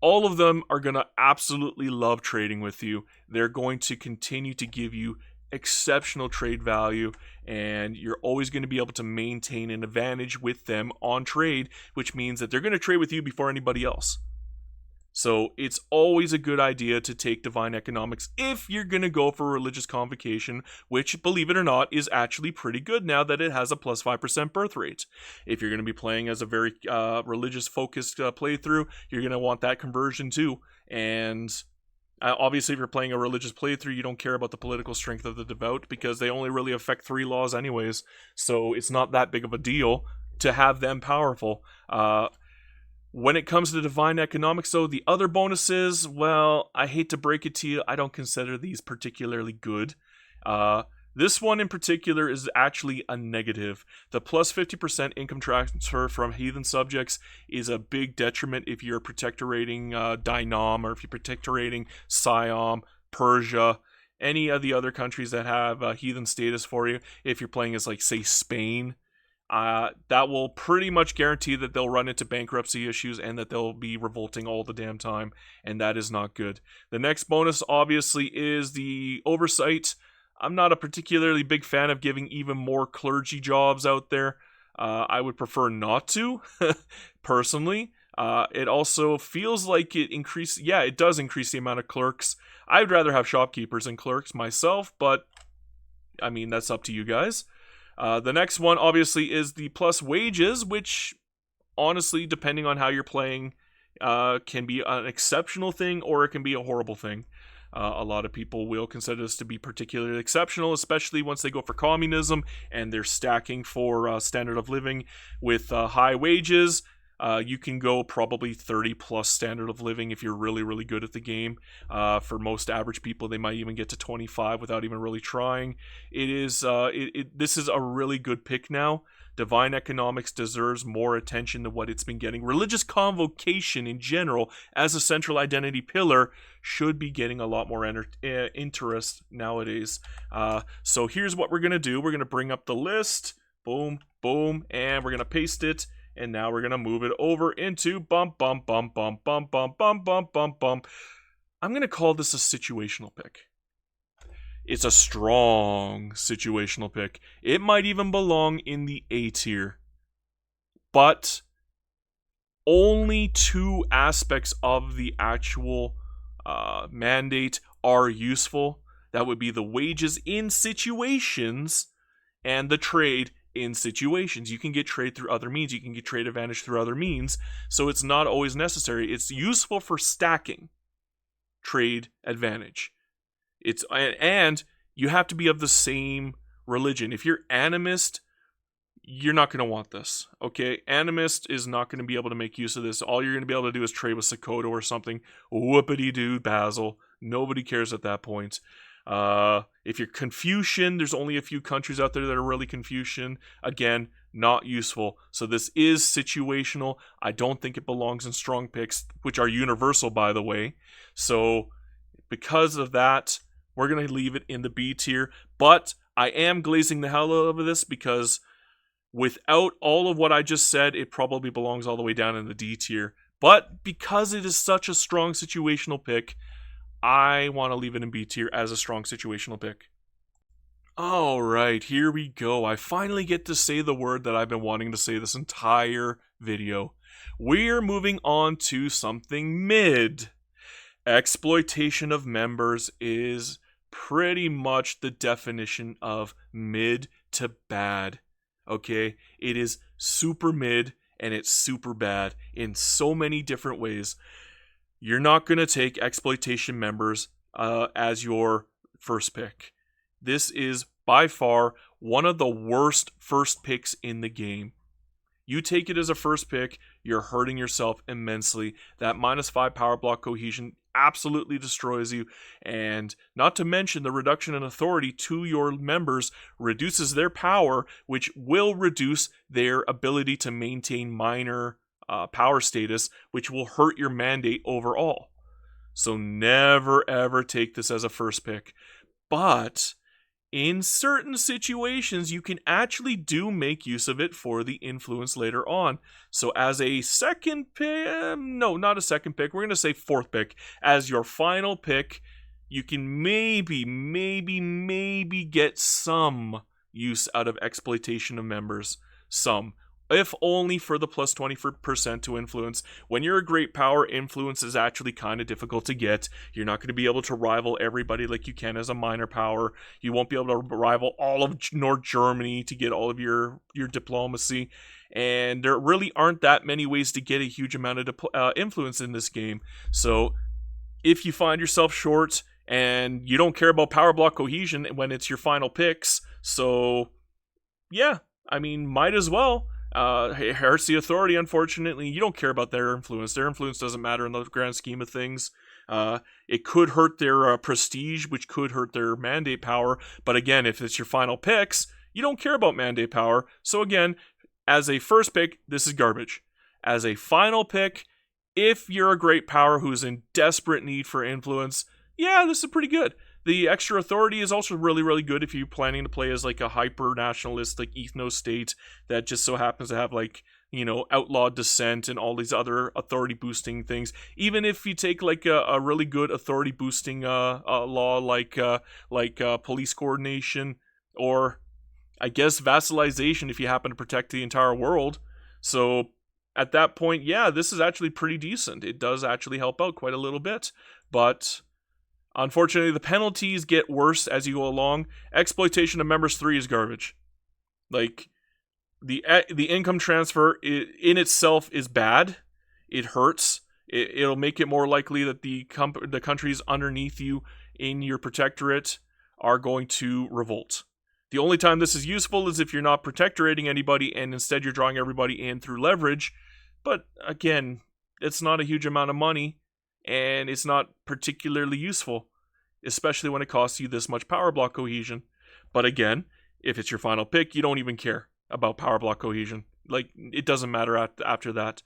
A: all of them are going to absolutely love trading with you. They're going to continue to give you exceptional trade value, and you're always going to be able to maintain an advantage with them on trade, which means that they're going to trade with you before anybody else. So it's always a good idea to take divine economics if you're going to go for religious convocation, which, believe it or not, is actually pretty good now that it has a plus 5% birth rate. If you're going to be playing as a very religious-focused playthrough, you're going to want that conversion too. And obviously, if you're playing a religious playthrough, you don't care about the political strength of the devout because they only really affect 3 laws anyways. So it's not that big of a deal to have them powerful. When it comes to divine economics, though, the other bonuses, well, I hate to break it to you, I don't consider these particularly good. This one in particular is actually a negative. The plus 50% income transfer from heathen subjects is a big detriment if you're protectorating Dinam, or if you're protectorating Siam, Persia, any of the other countries that have heathen status for you. If you're playing as, like, say, Spain, that will pretty much guarantee that they'll run into bankruptcy issues and that they'll be revolting all the damn time, and that is not good. The next bonus, obviously, is the oversight. I'm not a particularly big fan of giving even more clergy jobs out there. I would prefer not to, personally. It also feels like it does increase the amount of clerks. I'd rather have shopkeepers than clerks myself, but, I mean, that's up to you guys. The next one, obviously, is the plus wages, which, honestly, depending on how you're playing, can be an exceptional thing or it can be a horrible thing. A lot of people will consider this to be particularly exceptional, especially once they go for communism and they're stacking for standard of living with high wages. You can go probably 30 plus standard of living if you're really, really good at the game. For most average people, they might even get to 25 without even really trying. This is a really good pick now. Divine economics deserves more attention than what it's been getting. Religious convocation in general, as a central identity pillar, should be getting a lot more interest nowadays. So here's what we're going to do. We're going to bring up the list. Boom, boom, and we're going to paste it. And now we're going to move it over into bump, bump, bump, bump, bump, bump, bump, bump, bump, bump. I'm going to call this a situational pick. It's a strong situational pick. It might even belong in the A tier. But only 2 aspects of the actual mandate are useful. That would be the wages in situations and the trade in situations. You can get trade through other means. You can get trade advantage through other means. So it's not always necessary. It's useful for stacking trade advantage. And you have to be of the same religion. If you're animist, you're not going to want this. Okay? Animist is not going to be able to make use of this. All you're going to be able to do is trade with Sokoto or something. Whoopity-doo, Basil. Nobody cares at that point. If you're Confucian, there's only a few countries out there that are really Confucian. Again, not useful. So this is situational. I don't think it belongs in strong picks, which are universal, by the way. So because of that, we're going to leave it in the B tier. But I am glazing the hell out of this because without all of what I just said, it probably belongs all the way down in the D tier. But because it is such a strong situational pick, I want to leave it in B tier as a strong situational pick. All right, here we go. I finally get to say the word that I've been wanting to say this entire video. We're moving on to something mid. Exploitation of members is pretty much the definition of mid to bad. Okay? It is super mid and it's super bad in so many different ways. You're not going to take exploitation members as your first pick. This is by far one of the worst first picks in the game. You take it as a first pick, you're hurting yourself immensely. That -5 power block cohesion absolutely destroys you. And not to mention the reduction in authority to your members reduces their power, which will reduce their ability to maintain minor power status, which will hurt your mandate overall. So never ever take this as a first pick. But in certain situations, you can actually do make use of it for the influence later on. So as a second pick, no, not a second pick, we're going to say fourth pick. As your final pick, you can maybe get some use out of exploitation of members. Some. If only for the plus 20% to influence. When you're a great power, influence is actually kind of difficult to get. You're not going to be able to rival everybody like you can as a minor power. You won't be able to rival all of North Germany to get all of your diplomacy. And there really aren't that many ways to get a huge amount of influence in this game. So if you find yourself short and you don't care about power block cohesion when it's your final picks, so yeah, I mean, might as well. It hurts the authority, unfortunately. You don't care about their influence. Their influence doesn't matter in the grand scheme of things. It could hurt their prestige, which could hurt their mandate power. But again, if it's your final picks, you don't care about mandate power. So again, as a first pick, this is garbage. As a final pick, if you're a great power who's in desperate need for influence, yeah, this is pretty good. The extra authority is also really good if you're planning to play as like a hyper-nationalist, like ethno state that just so happens to have like, you know, outlawed dissent and all these other authority-boosting things. Even if you take like a really good authority-boosting law like police coordination, or I guess vassalization if you happen to protect the entire world. So at that point, yeah, this is actually pretty decent. It does actually help out quite a little bit, but unfortunately, the penalties get worse as you go along. Exploitation of members 3 is garbage. Like, the income transfer in itself is bad. It hurts. It'll make it more likely that the countries underneath you in your protectorate are going to revolt. The only time this is useful is if you're not protectorating anybody and instead you're drawing everybody in through leverage. But again, it's not a huge amount of money. And it's not particularly useful, especially when it costs you this much power block cohesion. But again, if it's your final pick, you don't even care about power block cohesion. Like, it doesn't matter after that.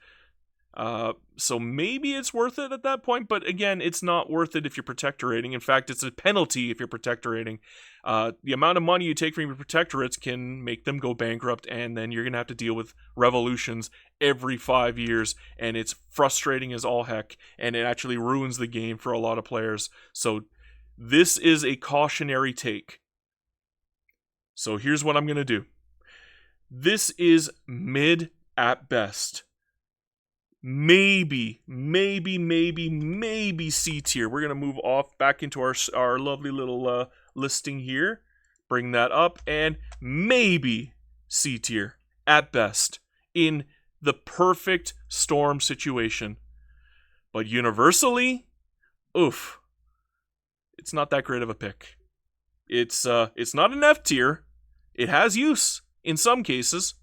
A: So maybe it's worth it at that point, but again, it's not worth it if you're protectorating. In fact, it's a penalty if you're protectorating. The amount of money you take from your protectorates can make them go bankrupt, and then you're going to have to deal with revolutions every 5 years, and it's frustrating as all heck, and it actually ruins the game for a lot of players. So this is a cautionary take. So here's what I'm going to do. This is mid at best. Maybe C tier. We're going to move off back into our lovely little listing here. Bring that up, and maybe C tier at best in the perfect storm situation. But universally, oof, it's not that great of a pick. It's not an F tier. It has use in some cases,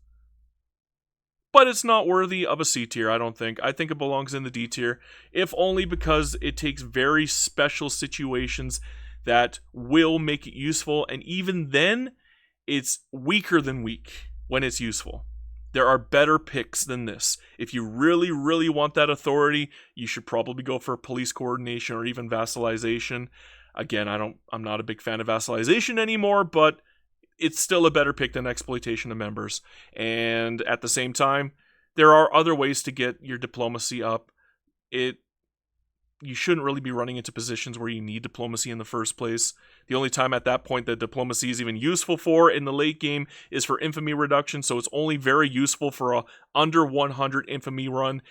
A: but it's not worthy of a C tier, I don't think. I think it belongs in the D tier, if only because it takes very special situations that will make it useful, and even then, it's weaker than weak when it's useful. There are better picks than this. If you really want that authority, you should probably go for police coordination or even vassalization. Again, I'm not a big fan of vassalization anymore, but it's still a better pick than exploitation of members. And at the same time, there are other ways to get your diplomacy up. you shouldn't really be running into positions where you need diplomacy in the first place. The only time at that point that diplomacy is even useful for in the late game is for infamy reduction, so it's only very useful for a under 100 infamy run.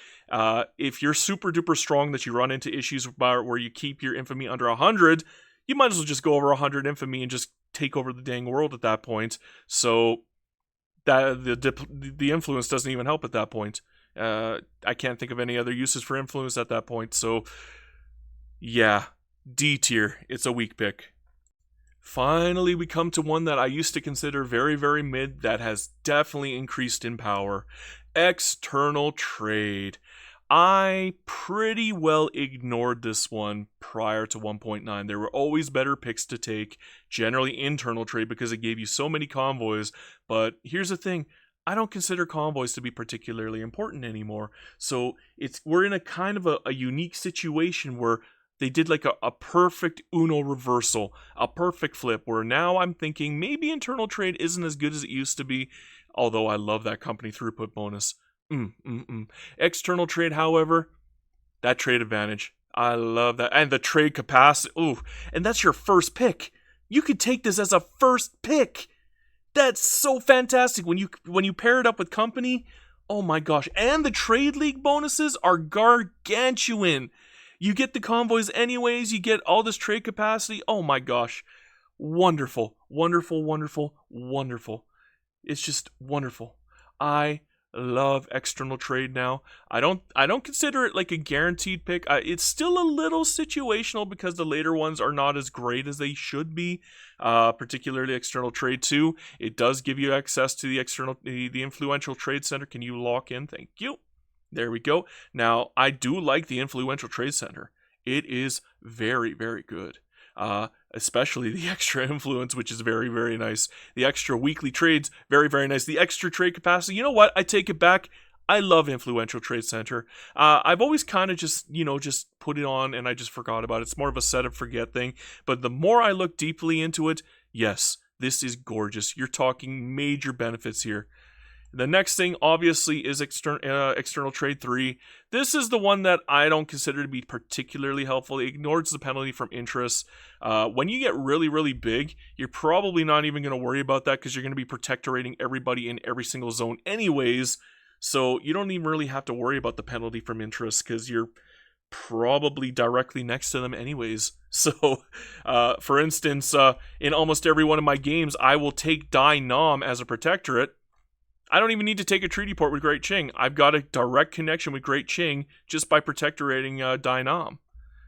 A: If you're super duper strong that you run into issues where you keep your infamy under 100, you might as well just go over 100 infamy and just take over the dang world at that point. So that the influence doesn't even help at that point. I can't think of any other uses for influence at that point, so yeah, D tier. It's a weak pick. Finally, we come to one that I used to consider very, very mid that has definitely increased in power. External trade. I pretty well ignored this one prior to 1.9. There were always better picks to take, generally internal trade because it gave you so many convoys, but here's the thing. I don't consider convoys to be particularly important anymore. So we're in a kind of a unique situation where they did like a perfect Uno reversal, a perfect flip, where now I'm thinking maybe internal trade isn't as good as it used to be, although I love that company throughput bonus. External trade, however, that trade advantage, I love that. And the trade capacity, ooh, and that's your first pick. You could take this as a first pick. That's so fantastic when you pair it up with company. Oh my gosh. And the trade league bonuses are gargantuan. You get the convoys anyways, you get all this trade capacity. Oh my gosh. Wonderful. Wonderful, wonderful, wonderful. It's just wonderful. I love external trade now. I don't consider it like a guaranteed pick. It's still a little situational because the later ones are not as great as they should be. Particularly external trade 2. It does give you access to the influential trade center. Can you lock in? Thank you. There we go. Now, I do like the influential trade center. It is very, very good. Especially the extra influence, which is very, very nice. The extra weekly trades, very, very nice. The extra trade capacity, you know what? I take it back. I love influential trade center. I've always kind of just put it on and I just forgot about it. It's more of a set and forget thing. But the more I look deeply into it, yes, this is gorgeous. You're talking major benefits here. The next thing, obviously, is external trade 3. This is the one that I don't consider to be particularly helpful. It ignores the penalty from interest. When you get really, really big, you're probably not even going to worry about that because you're going to be protectorating everybody in every single zone anyways. So you don't even really have to worry about the penalty from interest because you're probably directly next to them anyways. So, for instance, in almost every one of my games, I will take Dai Nam as a protectorate. I don't even need to take a treaty port with Great Qing. I've got a direct connection with Great Qing just by protectorating Dai Nam.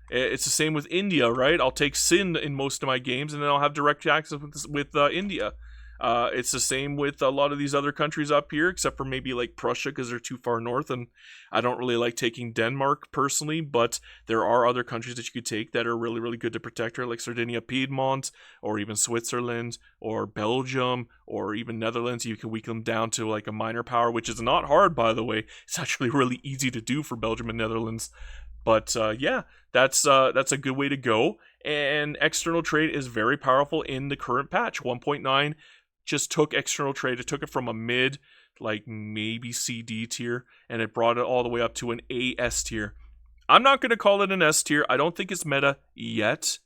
A: It's the same with India, right? I'll take Sind in most of my games, and then I'll have direct access with India. It's the same with a lot of these other countries up here, except for maybe like Prussia because they're too far north, and I don't really like taking Denmark personally, but there are other countries that you could take that are really, really good to protect her, like Sardinia, Piedmont, or even Switzerland, or Belgium, or even Netherlands. You can weaken them down to like a minor power, which is not hard, by the way. It's actually really easy to do for Belgium and Netherlands. But yeah, that's a good way to go. And external trade is very powerful in the current patch. 1.9 just took external trade. It took it from a mid, like maybe CD tier, and it brought it all the way up to an A S tier. I'm not going to call it an S tier. I don't think it's meta yet,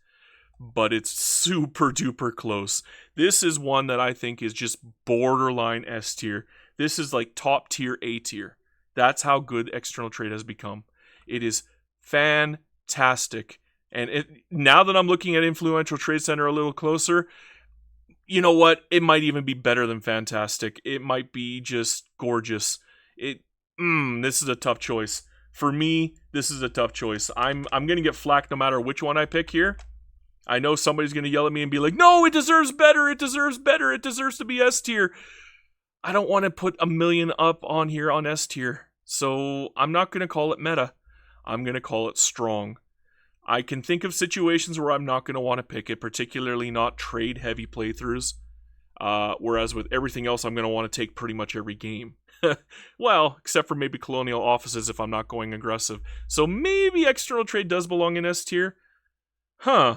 A: but it's super duper close. This is one that I think is just borderline S tier. This is like top tier A tier. That's how good external trade has become. It is fantastic. And now that I'm looking at influential trade center a little closer, you know what? It might even be better than fantastic. It might be just gorgeous. This is a tough choice. For me, this is a tough choice. I'm going to get flack no matter which one I pick here. I know somebody's going to yell at me and be like, no, it deserves better. It deserves better. It deserves to be S tier. I don't want to put a million up on here on S tier. So I'm not going to call it meta. I'm going to call it strong. I can think of situations where I'm not going to want to pick it, particularly not trade-heavy playthroughs. Whereas with everything else, I'm going to want to take pretty much every game. Well, except for maybe colonial offices if I'm not going aggressive. So maybe external trade does belong in S tier? Huh.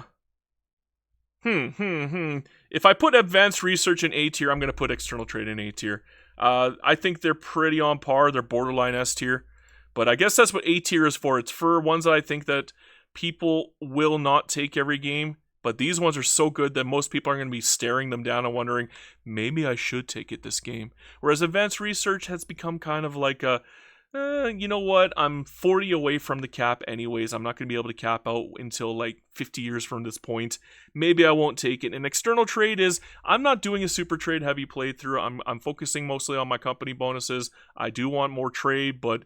A: If I put advanced research in A tier, I'm going to put external trade in A tier. I think they're pretty on par. They're borderline S tier. But I guess that's what A tier is for. It's for ones that I think that people will not take every game, but these ones are so good that most people are going to be staring them down and wondering, maybe I should take it this game. Whereas advanced research has become kind of like a, you know what, I'm 40 away from the cap anyways. I'm not going to be able to cap out until like 50 years from this point. Maybe I won't take it. And external trade is, I'm not doing a super trade heavy playthrough. I'm focusing mostly on my company bonuses. I do want more trade, but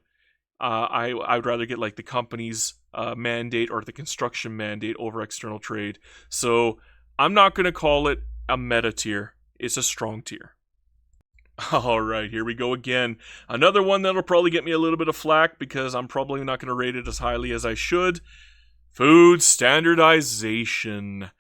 A: I would rather get like the company's mandate or the construction mandate over external trade. So I'm not going to call it a meta tier. It's a strong tier. Alright, here we go again. Another one that'll probably get me a little bit of flack because I'm probably not going to rate it as highly as I should. Food standardization.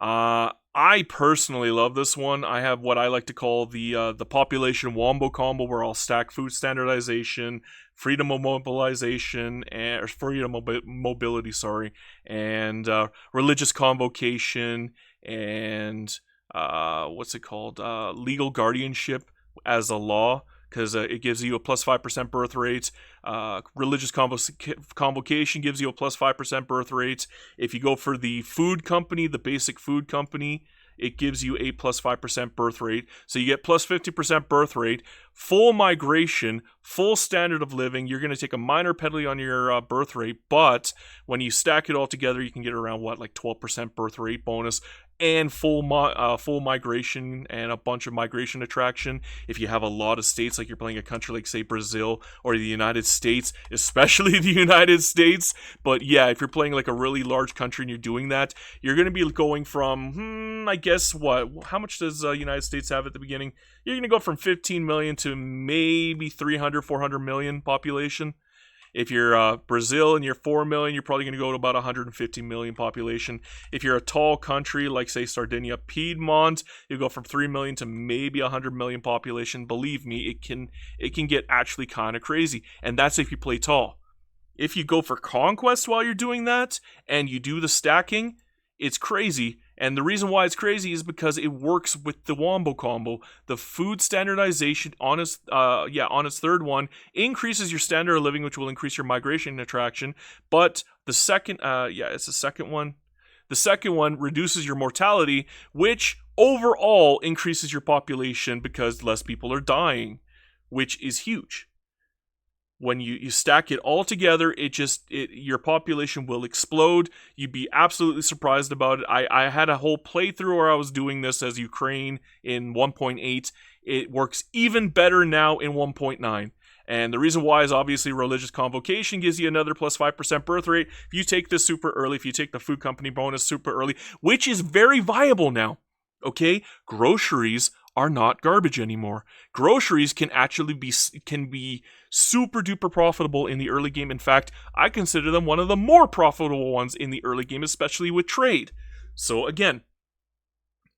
A: I personally love this one. I have what I like to call the population wombo combo, where I'll stack food standardization, freedom of mobilization, and freedom of mobility, and religious convocation, and what's it called? Legal guardianship as a law, because it gives you a plus 5% birth rate. Religious convocation gives you a plus 5% birth rate. If you go for the food company, the basic food company, it gives you a plus 5% birth rate. So you get plus 50% birth rate, full migration, full standard of living. You're going to take a minor penalty on your birth rate, but when you stack it all together, you can get around, like 12% birth rate bonus, and full migration and a bunch of migration attraction. If you have a lot of states, like you're playing a country like, say, Brazil or the United States, especially the United States. But yeah, if you're playing like a really large country and you're doing that, you're going to be going from, I guess, how much does the United States have at the beginning? You're going to go from 15 million to maybe 300, 400 million population. If you're Brazil and you're 4 million, you're probably going to go to about 150 million population. If you're a tall country like, say, Sardinia, Piedmont, you go from 3 million to maybe 100 million population. Believe me, it can get actually kind of crazy. And that's if you play tall. If you go for conquest while you're doing that and you do the stacking, it's crazy. And the reason why it's crazy is because it works with the wombo combo. The food standardization on its third one increases your standard of living, which will increase your migration attraction. But the second, it's the second one. The second one reduces your mortality, which overall increases your population because less people are dying, which is huge. When you stack it all together, your population will explode. You'd be absolutely surprised about it. I had a whole playthrough where I was doing this as Ukraine in 1.8. It works even better now in 1.9. And the reason why is obviously religious convocation gives you another plus 5% birth rate. If you take this super early, if you take the food company bonus super early, which is very viable now, okay? Groceries are not garbage anymore. Groceries can actually be super duper profitable in the early game. In fact, I consider them one of the more profitable ones in the early game, especially with trade. So again,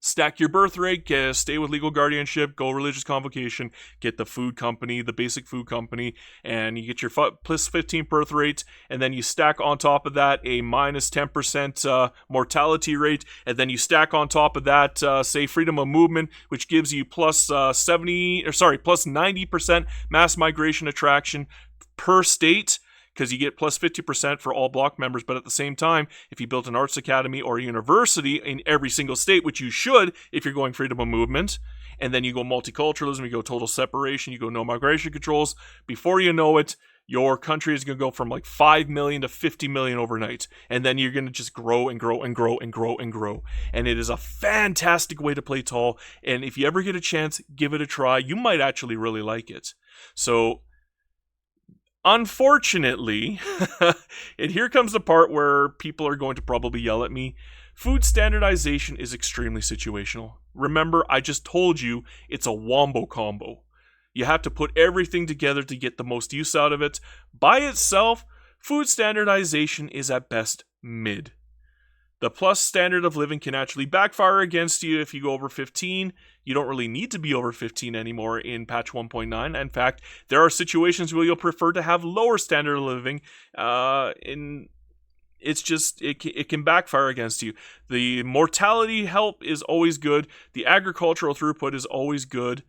A: stack your birth rate, stay with legal guardianship, go religious convocation, get the food company, the basic food company, and you get your plus 15 birth rate, and then you stack on top of that a minus 10% mortality rate, and then you stack on top of that, say, freedom of movement, which gives you plus 90% mass migration attraction per state, because you get plus 50% for all block members. But at the same time, if you built an arts academy or a university in every single state, which you should if you're going freedom of movement, and then you go multiculturalism, you go total separation, you go no migration controls, before you know it, your country is going to go from like 5 million to 50 million overnight. And then you're going to just grow and grow and grow and grow and grow. And it is a fantastic way to play tall. And if you ever get a chance, give it a try. You might actually really like it. So, unfortunately, and here comes the part where people are going to probably yell at me, food standardization is extremely situational. Remember, I just told you it's a wombo combo. You have to put everything together to get the most use out of it. By itself, food standardization is at best mid. The plus standard of living can actually backfire against you if you go over 15. You don't really need to be over 15 anymore in patch 1.9. In fact, there are situations where you'll prefer to have lower standard of living. It can backfire against you. The mortality help is always good. The agricultural throughput is always good.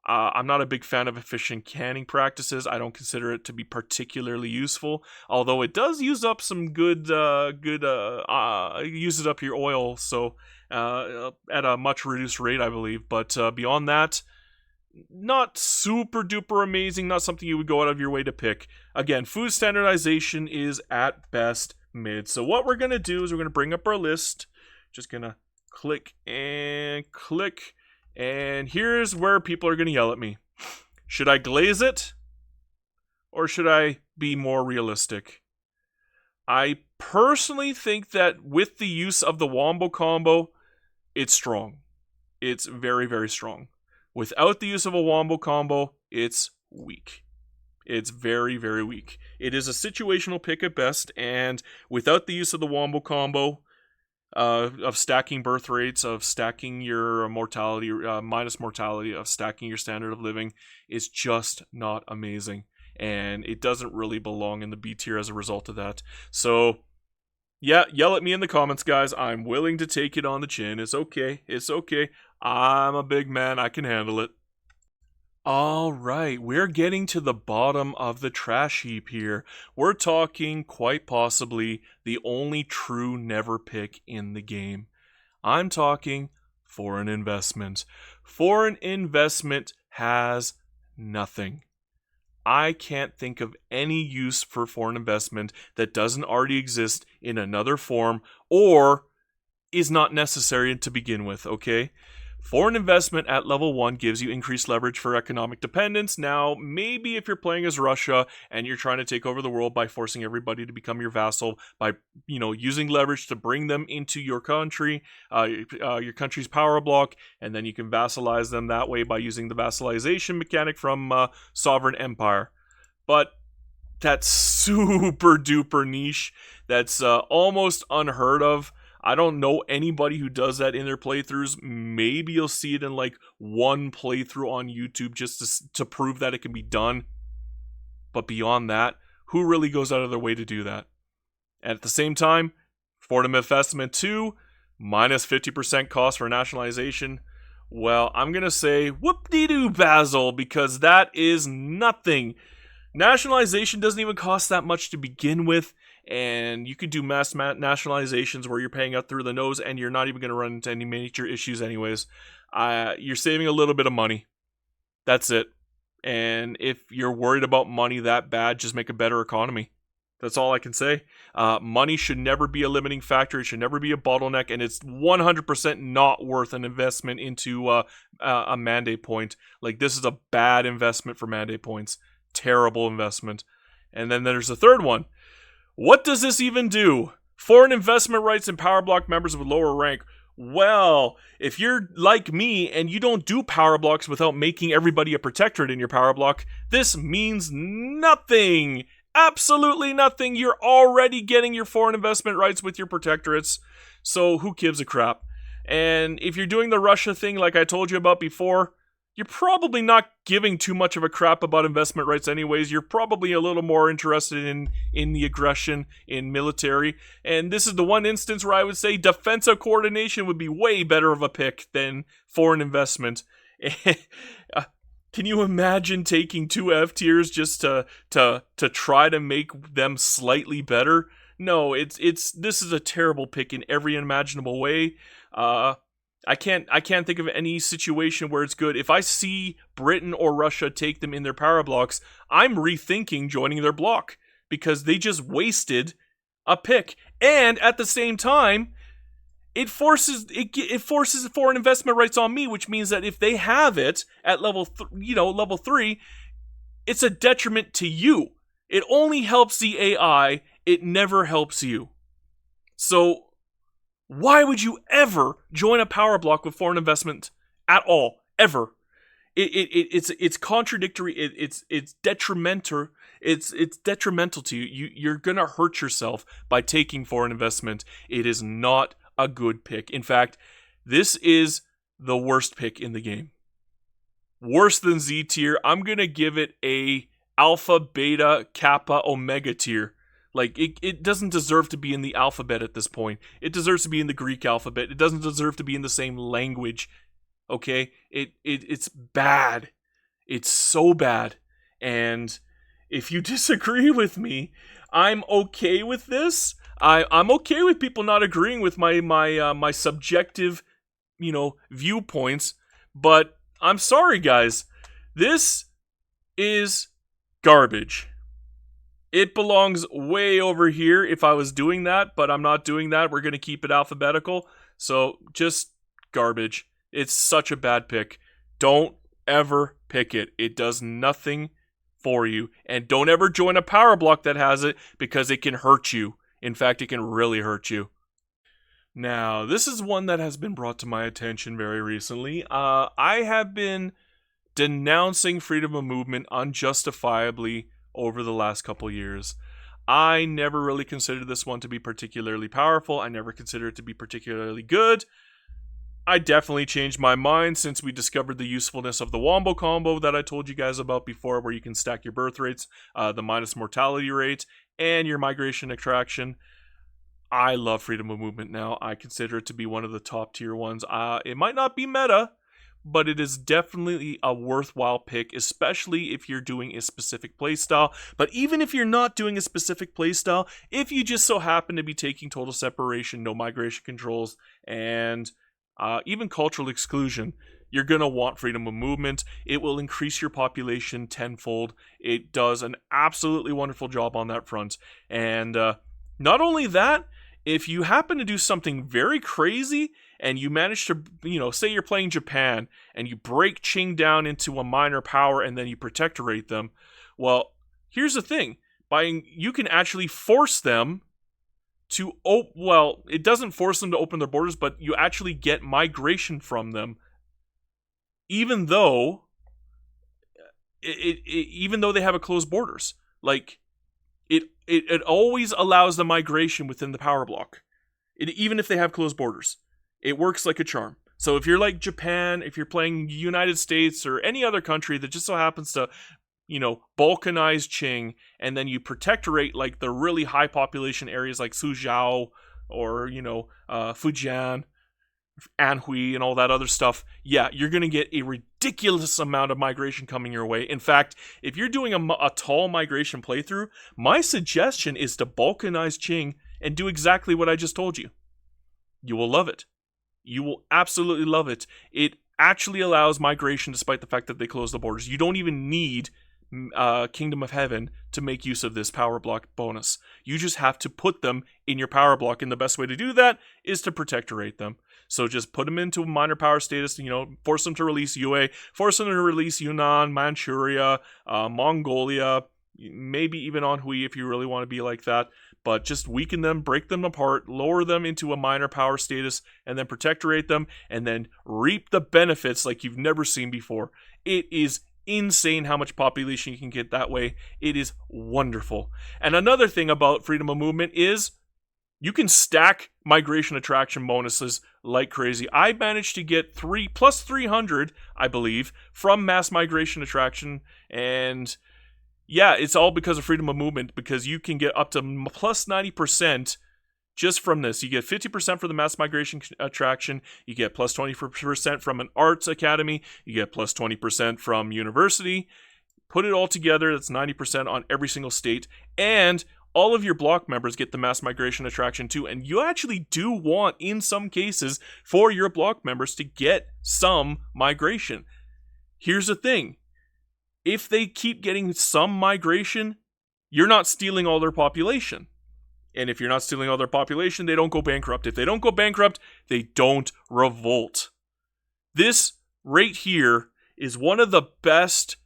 A: I'm not a big fan of efficient canning practices. I don't consider it to be particularly useful, although it does use up some uses up your oil, so at a much reduced rate, I believe. But beyond that, not super duper amazing, not something you would go out of your way to pick. Again, food standardization is at best mid. So what we're going to do is we're going to bring up our list. Just going to click and click. And here's where people are going to yell at me. Should I glaze it? Or should I be more realistic? I personally think that with the use of the wombo combo, it's strong. It's very, very strong. Without the use of a wombo combo, it's weak. It's very, very weak. It is a situational pick at best, and without the use of the wombo combo, of stacking birth rates, of stacking your mortality, minus mortality, of stacking your standard of living, is just not amazing. And it doesn't really belong in the B tier as a result of that. So, yeah, yell at me in the comments, guys. I'm willing to take it on the chin. It's okay. It's okay. I'm a big man. I can handle it. Alright, we're getting to the bottom of the trash heap here. We're talking, quite possibly, the only true never pick in the game. I'm talking foreign investment. Foreign investment has nothing. I can't think of any use for foreign investment that doesn't already exist in another form or is not necessary to begin with, okay? Foreign investment at level 1 gives you increased leverage for economic dependence. Now, maybe if you're playing as Russia and you're trying to take over the world by forcing everybody to become your vassal, by, using leverage to bring them into your country, your country's power block, and then you can vassalize them that way by using the vassalization mechanic from Sovereign Empire. But that's super duper niche. That's almost unheard of. I don't know anybody who does that in their playthroughs. Maybe you'll see it in like one playthrough on YouTube just to prove that it can be done. But beyond that, who really goes out of their way to do that? And at the same time, foreign investment 2, minus 50% cost for nationalization. Well, I'm going to say whoop-de-doo, Basil, because that is nothing. Nationalization doesn't even cost that much to begin with. And you could do mass nationalizations where you're paying out through the nose and you're not even going to run into any major issues anyways. You're saving a little bit of money. That's it. And if you're worried about money that bad, just make a better economy. That's all I can say. Money should never be a limiting factor. It should never be a bottleneck. And it's 100% not worth an investment into a mandate point. Like, this is a bad investment for mandate points. Terrible investment. And then there's the third one. What does this even do? Foreign investment rights and power block members with lower rank. Well, if you're like me and you don't do power blocks without making everybody a protectorate in your power block, this means nothing. Absolutely nothing. You're already getting your foreign investment rights with your protectorates. So who gives a crap? And if you're doing the Russia thing like I told you about before, you're probably not giving too much of a crap about investment rights anyways. You're probably a little more interested in the aggression, in military. And this is the one instance where I would say defensive coordination would be way better of a pick than foreign investment. Can you imagine taking 2 F tiers just to try to make them slightly better? No, this is a terrible pick in every imaginable way. I can't think of any situation where it's good. If I see Britain or Russia take them in their power blocks, I'm rethinking joining their block because they just wasted a pick. And at the same time, it forces foreign investment rights on me, which means that if they have it at level 3, it's a detriment to you. It only helps the AI. It never helps you. So why would you ever join a power block with foreign investment at all? Ever? It's contradictory. It's detrimental. It's detrimental to you. You're gonna hurt yourself by taking foreign investment. It is not a good pick. In fact, this is the worst pick in the game. Worse than Z tier. I'm gonna give it a alpha, beta, kappa, omega tier. Like, it doesn't deserve to be in the alphabet at this point. It deserves to be in the Greek alphabet. It doesn't deserve to be in the same language. Okay? It's bad. It's so bad. And if you disagree with me, I'm okay with this. I'm okay with people not agreeing with my subjective, viewpoints. But I'm sorry, guys. This is garbage. It belongs way over here if I was doing that, but I'm not doing that. We're going to keep it alphabetical. So just garbage. It's such a bad pick. Don't ever pick it. It does nothing for you. And don't ever join a power block that has it because it can hurt you. In fact, it can really hurt you. Now, this is one that has been brought to my attention very recently. I have been denouncing freedom of movement unjustifiably over the last couple years. I never really considered this one to be particularly powerful. I never considered it to be particularly good. I definitely changed my mind since we discovered the usefulness of the Wombo combo that I told you guys about before, where you can stack your birth rates, the minus mortality rate, and your migration attraction. I love freedom of movement now. I consider it to be one of the top tier ones. It might not be meta, but it is definitely a worthwhile pick, especially if you're doing a specific playstyle. But even if you're not doing a specific playstyle, if you just so happen to be taking total separation, no migration controls, and even cultural exclusion, you're going to want freedom of movement. It will increase your population tenfold. It does an absolutely wonderful job on that front. And not only that, if you happen to do something very crazy and you manage to, say you're playing Japan and you break Qing down into a minor power and then you protectorate them, well, here's the thing. You can actually force them to, it doesn't force them to open their borders, but you actually get migration from them, even though even though they have a closed borders. Like, it always allows the migration within the power block, even if they have closed borders. It works like a charm. So if you're like Japan, if you're playing United States or any other country that just so happens to, balkanize Qing, and then you protectorate like the really high population areas like Suzhou or, Fujian, Anhui, and all that other stuff, yeah, you're going to get a ridiculous amount of migration coming your way. In fact, if you're doing a tall migration playthrough, my suggestion is to balkanize Qing and do exactly what I just told you. You will love it. You will absolutely love it. It actually allows migration despite the fact that they close the borders. You don't even need Kingdom of Heaven to make use of this power block bonus. You just have to put them in your power block, and the best way to do that is to protectorate them. So just put them into a minor power status, force them to release Yue, force them to release Yunnan, Manchuria, Mongolia, maybe even Anhui if you really want to be like that. But just weaken them, break them apart, lower them into a minor power status, and then protectorate them, and then reap the benefits like you've never seen before. It is insane how much population you can get that way. It is wonderful. And another thing about freedom of movement is you can stack migration attraction bonuses like crazy. I managed to get 300+300, I believe, from mass migration attraction, and yeah, it's all because of freedom of movement, because you can get up to plus 90% just from this. You get 50% for the mass migration attraction, you get plus 20% from an arts academy, you get plus 20% from university. Put it all together, that's 90% on every single state, and all of your block members get the mass migration attraction too, and you actually do want, in some cases, for your block members to get some migration. Here's the thing. If they keep getting some migration, you're not stealing all their population. And if you're not stealing all their population, they don't go bankrupt. If they don't go bankrupt, they don't revolt. This right here is one of the best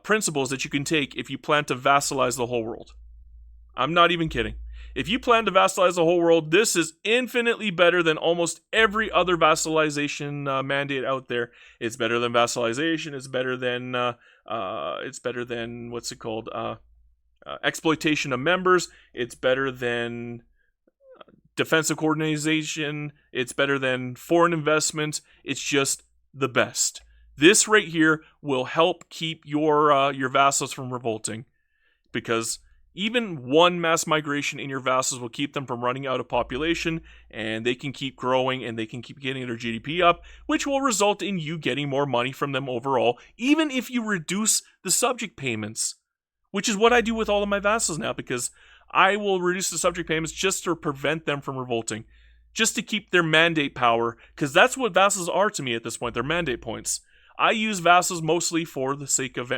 A: principles that you can take if you plan to vassalize the whole world. I'm not even kidding. If you plan to vassalize the whole world, this is infinitely better than almost every other vassalization mandate out there. It's better than vassalization. It's better than what's it called? Exploitation of members. It's better than defensive coordination. It's better than foreign investment. It's just the best. This right here will help keep your vassals from revolting, because Even one mass migration in your vassals will keep them from running out of population, and they can keep growing and they can keep getting their GDP up, which will result in you getting more money from them overall, even if you reduce the subject payments, which is what I do with all of my vassals now, because I will reduce the subject payments just to prevent them from revolting, just to keep their mandate power, because that's what vassals are to me at this point. They're mandate points. I use vassals mostly for the sake of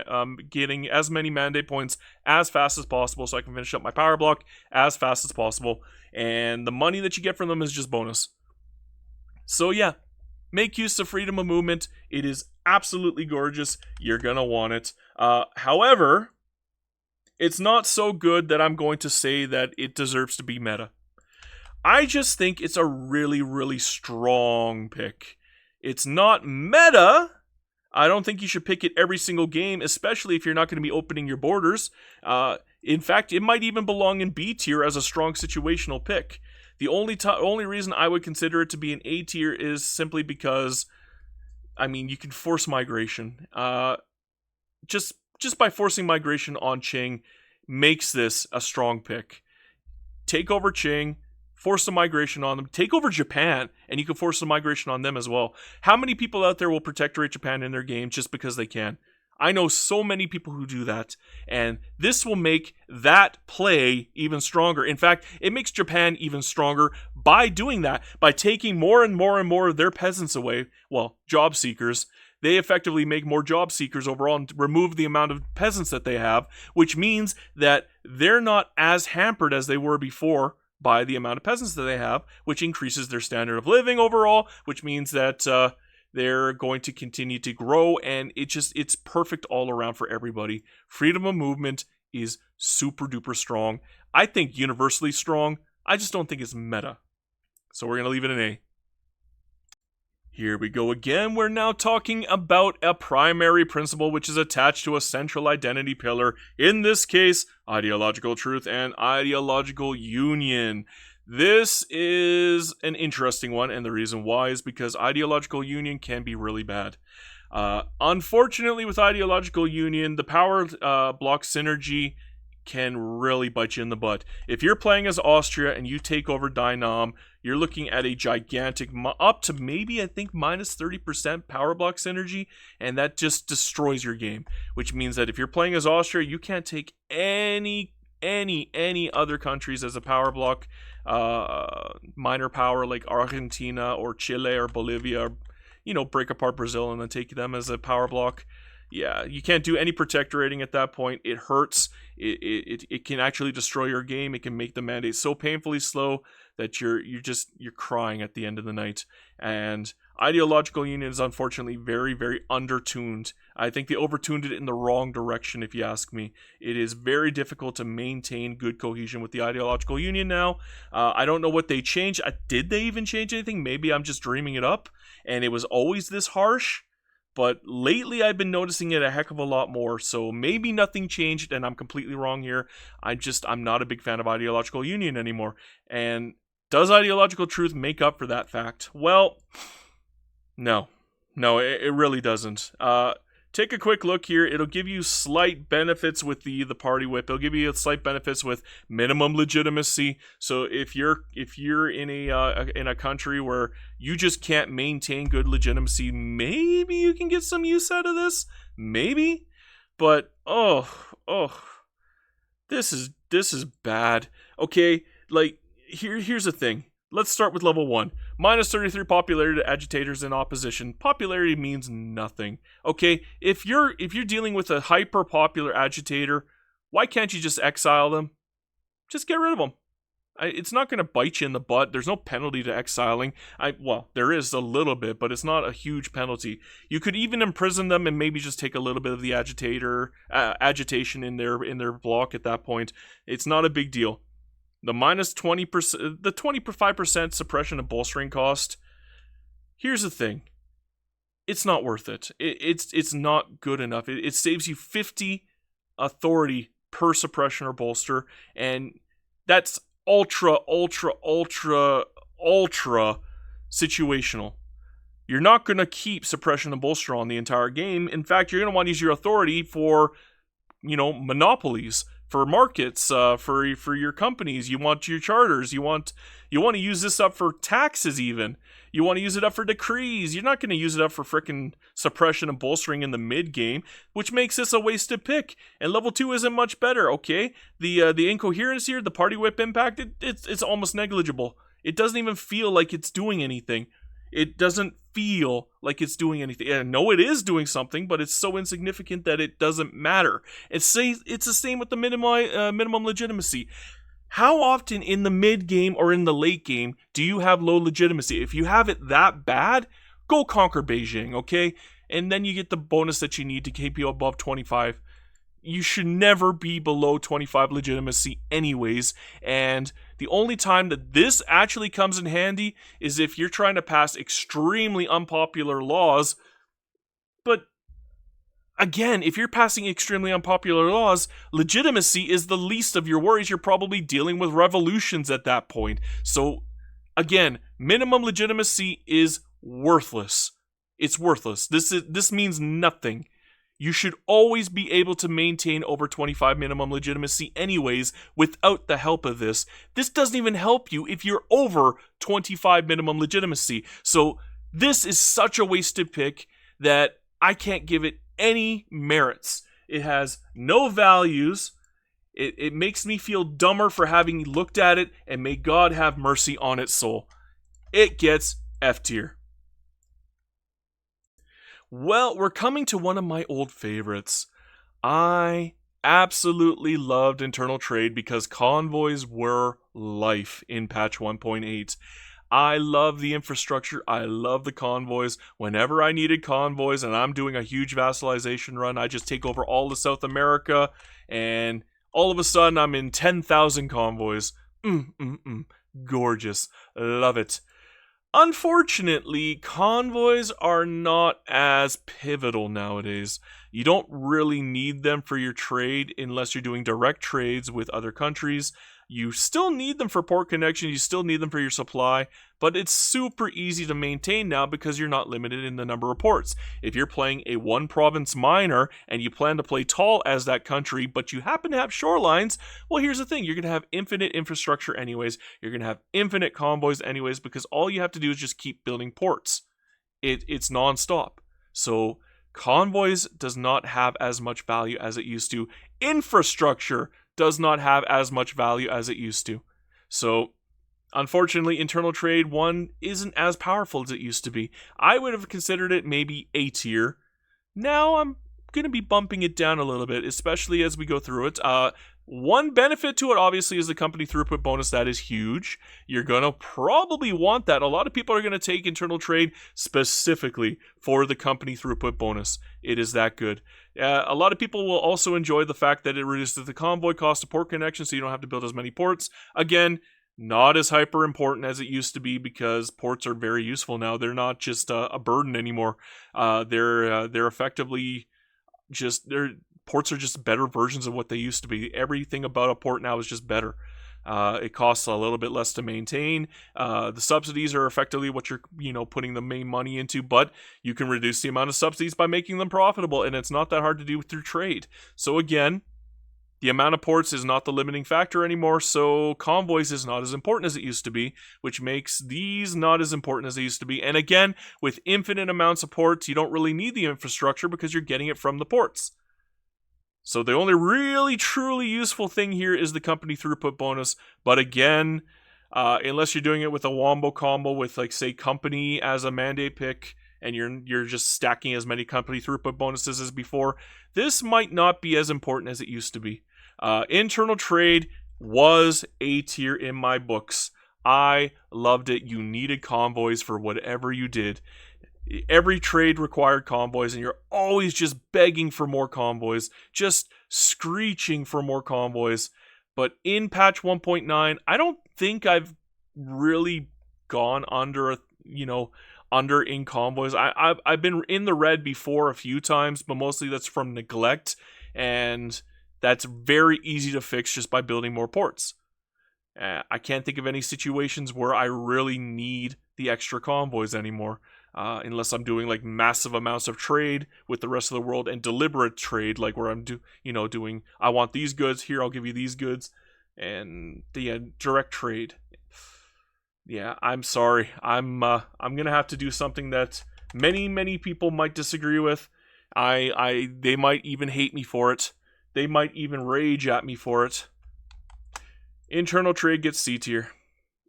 A: getting as many mandate points as fast as possible so I can finish up my power block as fast as possible. And the money that you get from them is just bonus. So yeah, make use of freedom of movement. It is absolutely gorgeous. You're going to want it. However, it's not so good that I'm going to say that it deserves to be meta. I just think it's a really, really strong pick. It's not meta. I don't think you should pick it every single game, especially if you're not going to be opening your borders. In fact, it might even belong in B tier as a strong situational pick. The only reason I would consider it to be an A tier is simply because, I mean, you can force migration. Just by forcing migration on Qing makes this a strong pick. Take over Qing, force the migration on them. Take over Japan, and you can force the migration on them as well. How many people out there will protectorate Japan in their game just because they can? I know so many people who do that, and this will make that play even stronger. In fact, it makes Japan even stronger by doing that, by taking more and more and more of their peasants away, well, job seekers. They effectively make more job seekers overall and remove the amount of peasants that they have, which means that they're not as hampered as they were before by the amount of peasants that they have, which increases their standard of living overall, which means that they're going to continue to grow, and it's perfect all around for everybody. Freedom of movement is super duper strong. I think universally strong. I just don't think it's meta. So we're going to leave it an A. Here we go again. We're now talking about a primary principle which is attached to a central identity pillar. In this case, ideological truth and ideological union. This is an interesting one, and the reason why is because ideological union can be really bad. Unfortunately, with ideological union, the power block synergy can really bite you in the butt. If you're playing as Austria and you take over Dynam, you're looking at a gigantic, up to maybe, I think, minus 30% power block synergy, and that just destroys your game. Which means that if you're playing as Austria, you can't take any other countries as a power block minor power like Argentina or Chile or Bolivia, or, break apart Brazil and then take them as a power block. Yeah, you can't do any protectorating at that point. It hurts. It can actually destroy your game. It can make the mandate so painfully slow that you're crying at the end of the night. And ideological union is unfortunately very, very undertuned. I think they overtuned it in the wrong direction, if you ask me. It is very difficult to maintain good cohesion with the ideological union now. I don't know what they changed. Did they even change anything? Maybe I'm just dreaming it up, and it was always this harsh. But lately I've been noticing it a heck of a lot more, so maybe nothing changed and I'm completely wrong here. I'm not a big fan of ideological union anymore. And does ideological truth make up for that fact? Well, no, it really doesn't. Take a quick look here. It'll give you slight benefits with the party whip. It'll give you slight benefits with minimum legitimacy. So if you're in a country where you just can't maintain good legitimacy, maybe you can get some use out of this. Maybe, but this is bad. Okay, like here's the thing. Let's start with level 1. Minus 33 popularity to agitators in opposition. Popularity means nothing. Okay, if you're dealing with a hyper popular agitator, why can't you just exile them? Just get rid of them. It's not going to bite you in the butt. There's no penalty to exiling. Well, there is a little bit, but it's not a huge penalty. You could even imprison them and maybe just take a little bit of the agitation in their block at that point. It's not a big deal. The minus 20%, the 25% suppression and bolstering cost. Here's the thing. It's not worth it. It's not good enough. It saves you 50 authority per suppression or bolster, and that's ultra situational. You're not going to keep suppression and bolster on the entire game. In fact, you're going to want to use your authority for, monopolies. markets, for your companies. You want your charters. You want to use this up for taxes even. You want to use it up for decrees. You're not going to use it up for frickin' suppression and bolstering in the mid game, which makes this a wasted pick. And level 2 isn't much better, okay? The incoherence here, the party whip impact, it's almost negligible. It doesn't even feel like it's doing anything. It doesn't feel like it's doing anything. I know it is doing something, but it's so insignificant that it doesn't matter. It's the same with the minimum legitimacy. How often in the mid game or in the late game do you have low legitimacy? If you have it that bad, go conquer Beijing, okay? And then you get the bonus that you need to keep you above 25. You should never be below 25 legitimacy anyways, and the only time that this actually comes in handy is if you're trying to pass extremely unpopular laws. But again, if you're passing extremely unpopular laws, legitimacy is the least of your worries. You're probably dealing with revolutions at that point. So again, minimum legitimacy is worthless. It's worthless. This means nothing. You should always be able to maintain over 25 minimum legitimacy anyways without the help of this. This doesn't even help you if you're over 25 minimum legitimacy. So this is such a wasted pick that I can't give it any merits. It has no values. It makes me feel dumber for having looked at it, and may God have mercy on its soul. It gets F tier. Well, we're coming to one of my old favorites. I absolutely loved internal trade because convoys were life in patch 1.8. I love the infrastructure. I love the convoys. Whenever I needed convoys and I'm doing a huge vassalization run, I just take over all of South America and all of a sudden I'm in 10,000 convoys. Gorgeous. Love it. Unfortunately, convoys are not as pivotal nowadays. You don't really need them for your trade unless you're doing direct trades with other countries. You still need them for port connection, you still need them for your supply, but it's super easy to maintain now because you're not limited in the number of ports. If you're playing a one province minor and you plan to play tall as that country, but you happen to have shorelines, well, here's the thing, you're going to have infinite infrastructure anyways, you're going to have infinite convoys anyways, because all you have to do is just keep building ports. It's non-stop. So convoys does not have as much value as it used to. Infrastructure does not have as much value as it used to. So, unfortunately, internal trade 1 isn't as powerful as it used to be. I would have considered it maybe A tier. Now I'm going to be bumping it down a little bit, especially as we go through it. One benefit to it, obviously, is the company throughput bonus. That is huge. You're going to probably want that. A lot of people are going to take internal trade specifically for the company throughput bonus. It is that good. A lot of people will also enjoy the fact that it reduces the convoy cost of port connection, so you don't have to build as many ports. Again, not as hyper important as it used to be because ports are very useful now. They're not just a burden anymore. They're effectively just ports are just better versions of what they used to be. Everything about a port now is just better. It costs a little bit less to maintain. The subsidies are effectively what you're, putting the main money into, but you can reduce the amount of subsidies by making them profitable, and it's not that hard to do through trade. So again, the amount of ports is not the limiting factor anymore, so convoys is not as important as it used to be, which makes these not as important as they used to be. And again, with infinite amounts of ports, you don't really need the infrastructure because you're getting it from the ports. So the only really, truly useful thing here is the company throughput bonus. But again, unless you're doing it with a wombo combo with, like, say, company as a mandate pick, and you're just stacking as many company throughput bonuses as before, this might not be as important as it used to be. Internal trade was A tier in my books. I loved it. You needed convoys for whatever you did. Every trade required convoys, and you're always just begging for more convoys, just screeching for more convoys. But in patch 1.9, I don't think I've really gone under in convoys. I've been in the red before a few times, but mostly that's from neglect, and that's very easy to fix just by building more ports. I can't think of any situations where I really need the extra convoys anymore. unless I'm doing like massive amounts of trade with the rest of the world and deliberate trade, like where I'm doing, I want these goods here, I'll give you these goods, and the direct trade. Yeah, I'm sorry. I'm gonna have to do something that many people might disagree with. They might even hate me for it. They might even rage at me for it. Internal trade gets C tier.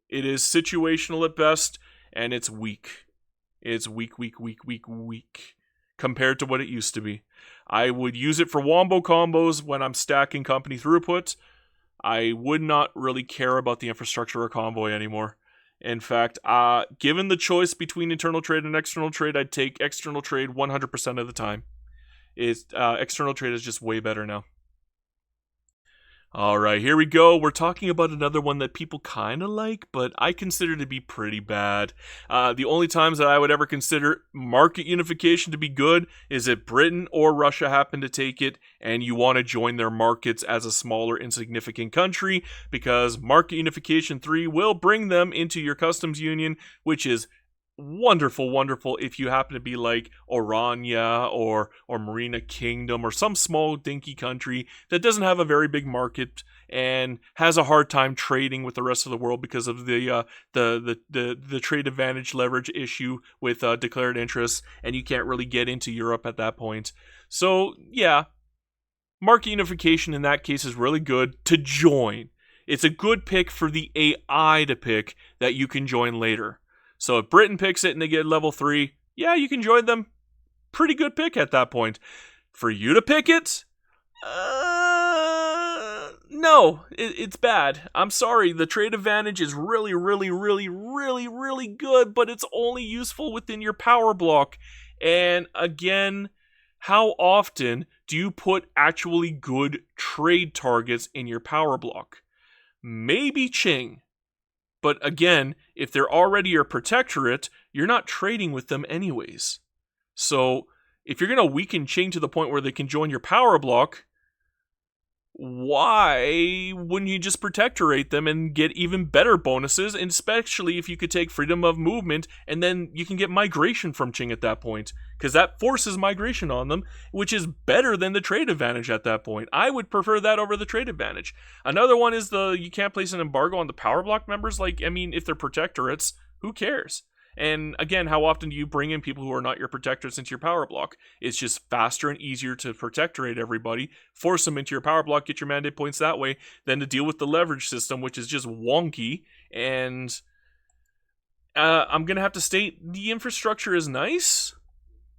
A: It is situational at best, and it's weak. It's weak compared to what it used to be. I would use it for wombo combos when I'm stacking company throughput. I would not really care about the infrastructure or convoy anymore. In fact, given the choice between internal trade and external trade, I'd take external trade 100% of the time. External trade is just way better now. Alright, here we go. We're talking about another one that people kind of like, but I consider to be pretty bad. The only times that I would ever consider market unification to be good is if Britain or Russia happen to take it and you want to join their markets as a smaller, insignificant country, because market unification 3 will bring them into your customs union, which is wonderful if you happen to be like Orania or Marina Kingdom or some small dinky country that doesn't have a very big market and has a hard time trading with the rest of the world because of the trade advantage leverage issue with declared interests, and you can't really get into Europe at that point. So yeah, market unification in that case is really good to join. It's a good pick for the AI to pick that you can join later. So if Britain picks it and they get level 3, yeah, you can join them. Pretty good pick at that point. For you to pick it? No, it's bad. I'm sorry, the trade advantage is really good, but it's only useful within your power block. And again, how often do you put actually good trade targets in your power block? Maybe Qing. But again, if they're already your protectorate, you're not trading with them anyways. So if you're going to weaken Qing to the point where they can join your power block, why wouldn't you just protectorate them and get even better bonuses, and especially if you could take freedom of movement and then you can get migration from Qing at that point, because that forces migration on them, which is better than the trade advantage at that point. I would prefer that over the trade advantage. Another one is you can't place an embargo on the power block members. Like, I mean, if they're protectorates, who cares? And again, how often do you bring in people who are not your protectorates into your power block? It's just faster and easier to protectorate everybody, force them into your power block, get your mandate points that way, than to deal with the leverage system, which is just wonky. And I'm going to have to state, the infrastructure is nice.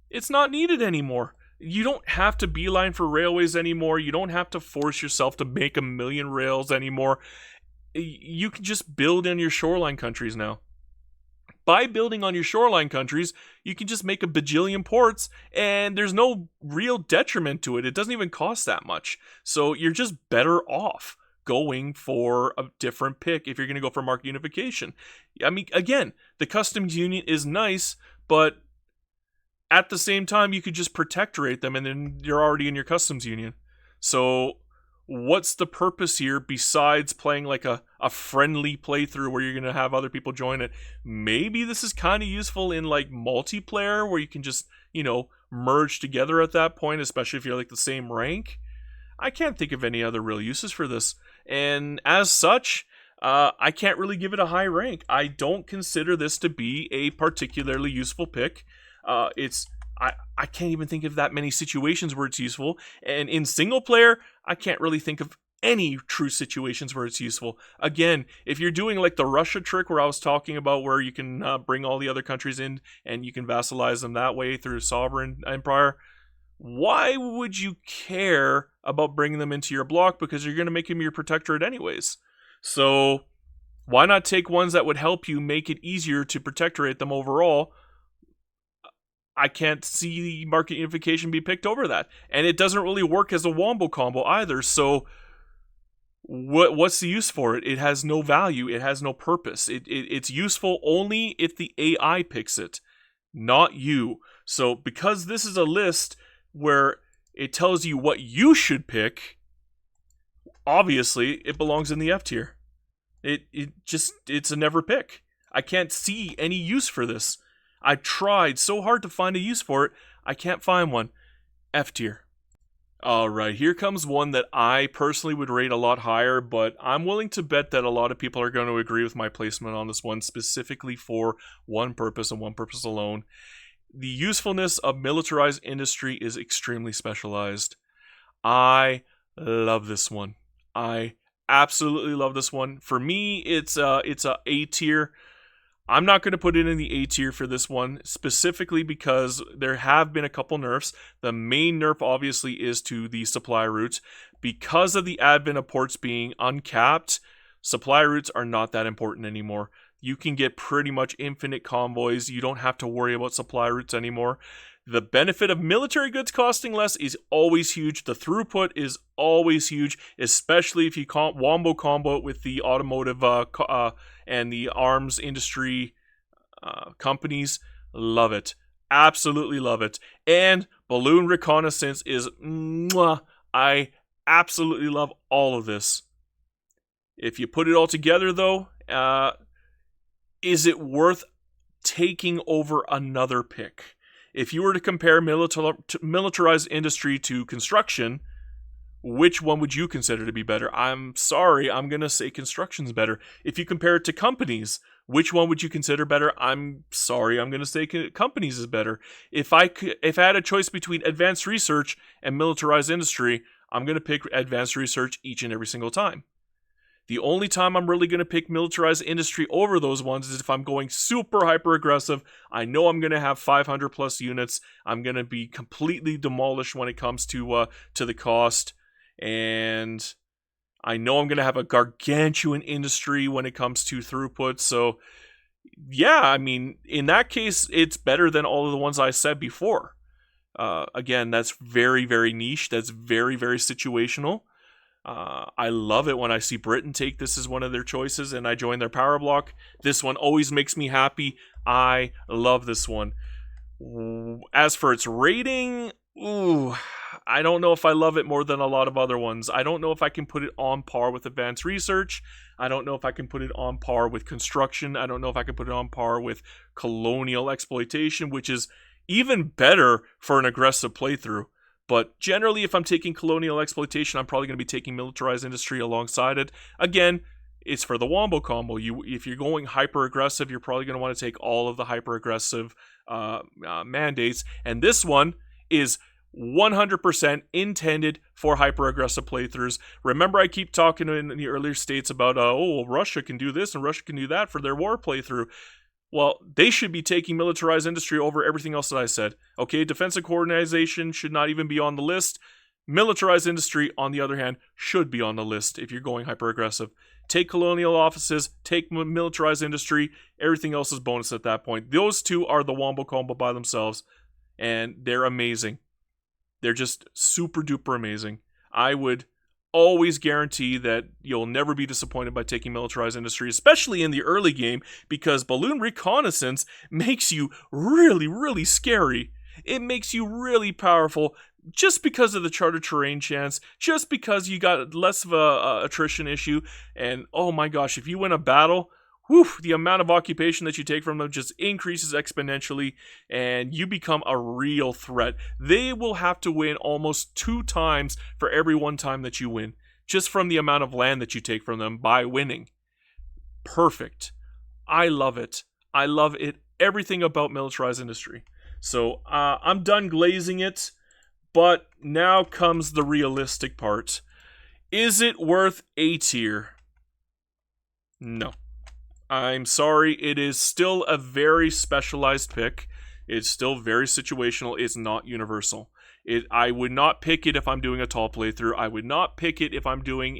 A: It's not needed anymore. You don't have to beeline for railways anymore. You don't have to force yourself to make 1 million rails anymore. You can just build in your shoreline countries now. By building on your shoreline countries, you can just make a bajillion ports, and there's no real detriment to it. It doesn't even cost that much. So you're just better off going for a different pick if you're going to go for market unification. I mean, again, the customs union is nice, but at the same time, you could just protectorate them, and then you're already in your customs union. So what's the purpose here besides playing like a friendly playthrough where you're going to have other people join it? Maybe this is kind of useful in like multiplayer where you can just, merge together at that point, especially if you're like the same rank. I can't think of any other real uses for this. And as such, I can't really give it a high rank. I don't consider this to be a particularly useful pick. I can't even think of that many situations where it's useful. And in single player, I can't really think of any true situations where it's useful. Again, if you're doing like the Russia trick where I was talking about, where you can bring all the other countries in and you can vassalize them that way through sovereign empire, why would you care about bringing them into your block? Because you're going to make them your protectorate anyways. So why not take ones that would help you make it easier to protectorate them overall? I can't see market unification be picked over that. And it doesn't really work as a wombo combo either, so what's the use for it? It has no value, it has no purpose. It's useful only if the AI picks it, not you. So because this is a list where it tells you what you should pick, obviously it belongs in the F tier. It's a never pick. I can't see any use for this. I tried so hard to find a use for it. I can't find one. F tier. Alright, here comes one that I personally would rate a lot higher, but I'm willing to bet that a lot of people are going to agree with my placement on this one, specifically for one purpose and one purpose alone. The usefulness of militarized industry is extremely specialized. I love this one. I absolutely love this one. For me, it's a A tier. I'm not going to put it in the A tier for this one, specifically because there have been a couple nerfs. The main nerf, obviously, is to the supply routes. Because of the advent of ports being uncapped, supply routes are not that important anymore. You can get pretty much infinite convoys. You don't have to worry about supply routes anymore. The benefit of military goods costing less is always huge. The throughput is always huge, especially if you wombo combo it with the automotive and the arms industry companies. Love it. Absolutely love it. And balloon reconnaissance is mwah. I absolutely love all of this. If you put it all together, though, is it worth taking over another pick? If you were to compare militarized industry to construction, which one would you consider to be better? I'm sorry, I'm going to say construction's better. If you compare it to companies, which one would you consider better? I'm sorry, I'm going to say companies is better. If I had a choice between advanced research and militarized industry, I'm going to pick advanced research each and every single time. The only time I'm really going to pick militarized industry over those ones is if I'm going super hyper aggressive. I know I'm going to have 500 plus units. I'm going to be completely demolished when it comes to the cost. And I know I'm going to have a gargantuan industry when it comes to throughput. So yeah, I mean, in that case, it's better than all of the ones I said before. Again, that's very, very niche. That's very, very situational. I love it when I see Britain take this as one of their choices and I join their power block. This one always makes me happy. I love this one. As for its rating, I don't know if I love it more than a lot of other ones. I don't know if I can put it on par with advanced research. I don't know if I can put it on par with construction. I don't know if I can put it on par with colonial exploitation, which is even better for an aggressive playthrough. But generally, if I'm taking colonial exploitation, I'm probably going to be taking militarized industry alongside it. Again, it's for the wombo combo. If you're going hyper aggressive, you're probably going to want to take all of the hyper aggressive mandates. And this one is 100% intended for hyper aggressive playthroughs. Remember, I keep talking in the earlier states about, Russia can do this and Russia can do that for their war playthrough. Well, they should be taking militarized industry over everything else that I said. Okay, defensive coordination should not even be on the list. Militarized industry, on the other hand, should be on the list if you're going hyper-aggressive. Take colonial offices, take militarized industry, everything else is bonus at that point. Those two are the wombo combo by themselves, and they're amazing. They're just super-duper amazing. I would always guarantee that you'll never be disappointed by taking militarized industry, especially in the early game, because balloon reconnaissance makes you really, really scary. It makes you really powerful just because of the charter terrain chance, just because you got less of a attrition issue, and oh my gosh, if you win a battle, the amount of occupation that you take from them just increases exponentially, and you become a real threat. They will have to win almost 2 times for every 1 time that you win, just from the amount of land that you take from them by winning. Perfect. I love it. I love it. Everything about militarized industry. So I'm done glazing it, but now comes the realistic part. Is it worth A tier? No. I'm sorry, it is still a very specialized pick. It's still very situational. It's not universal. I would not pick it if I'm doing a tall playthrough. I would not pick it if I'm doing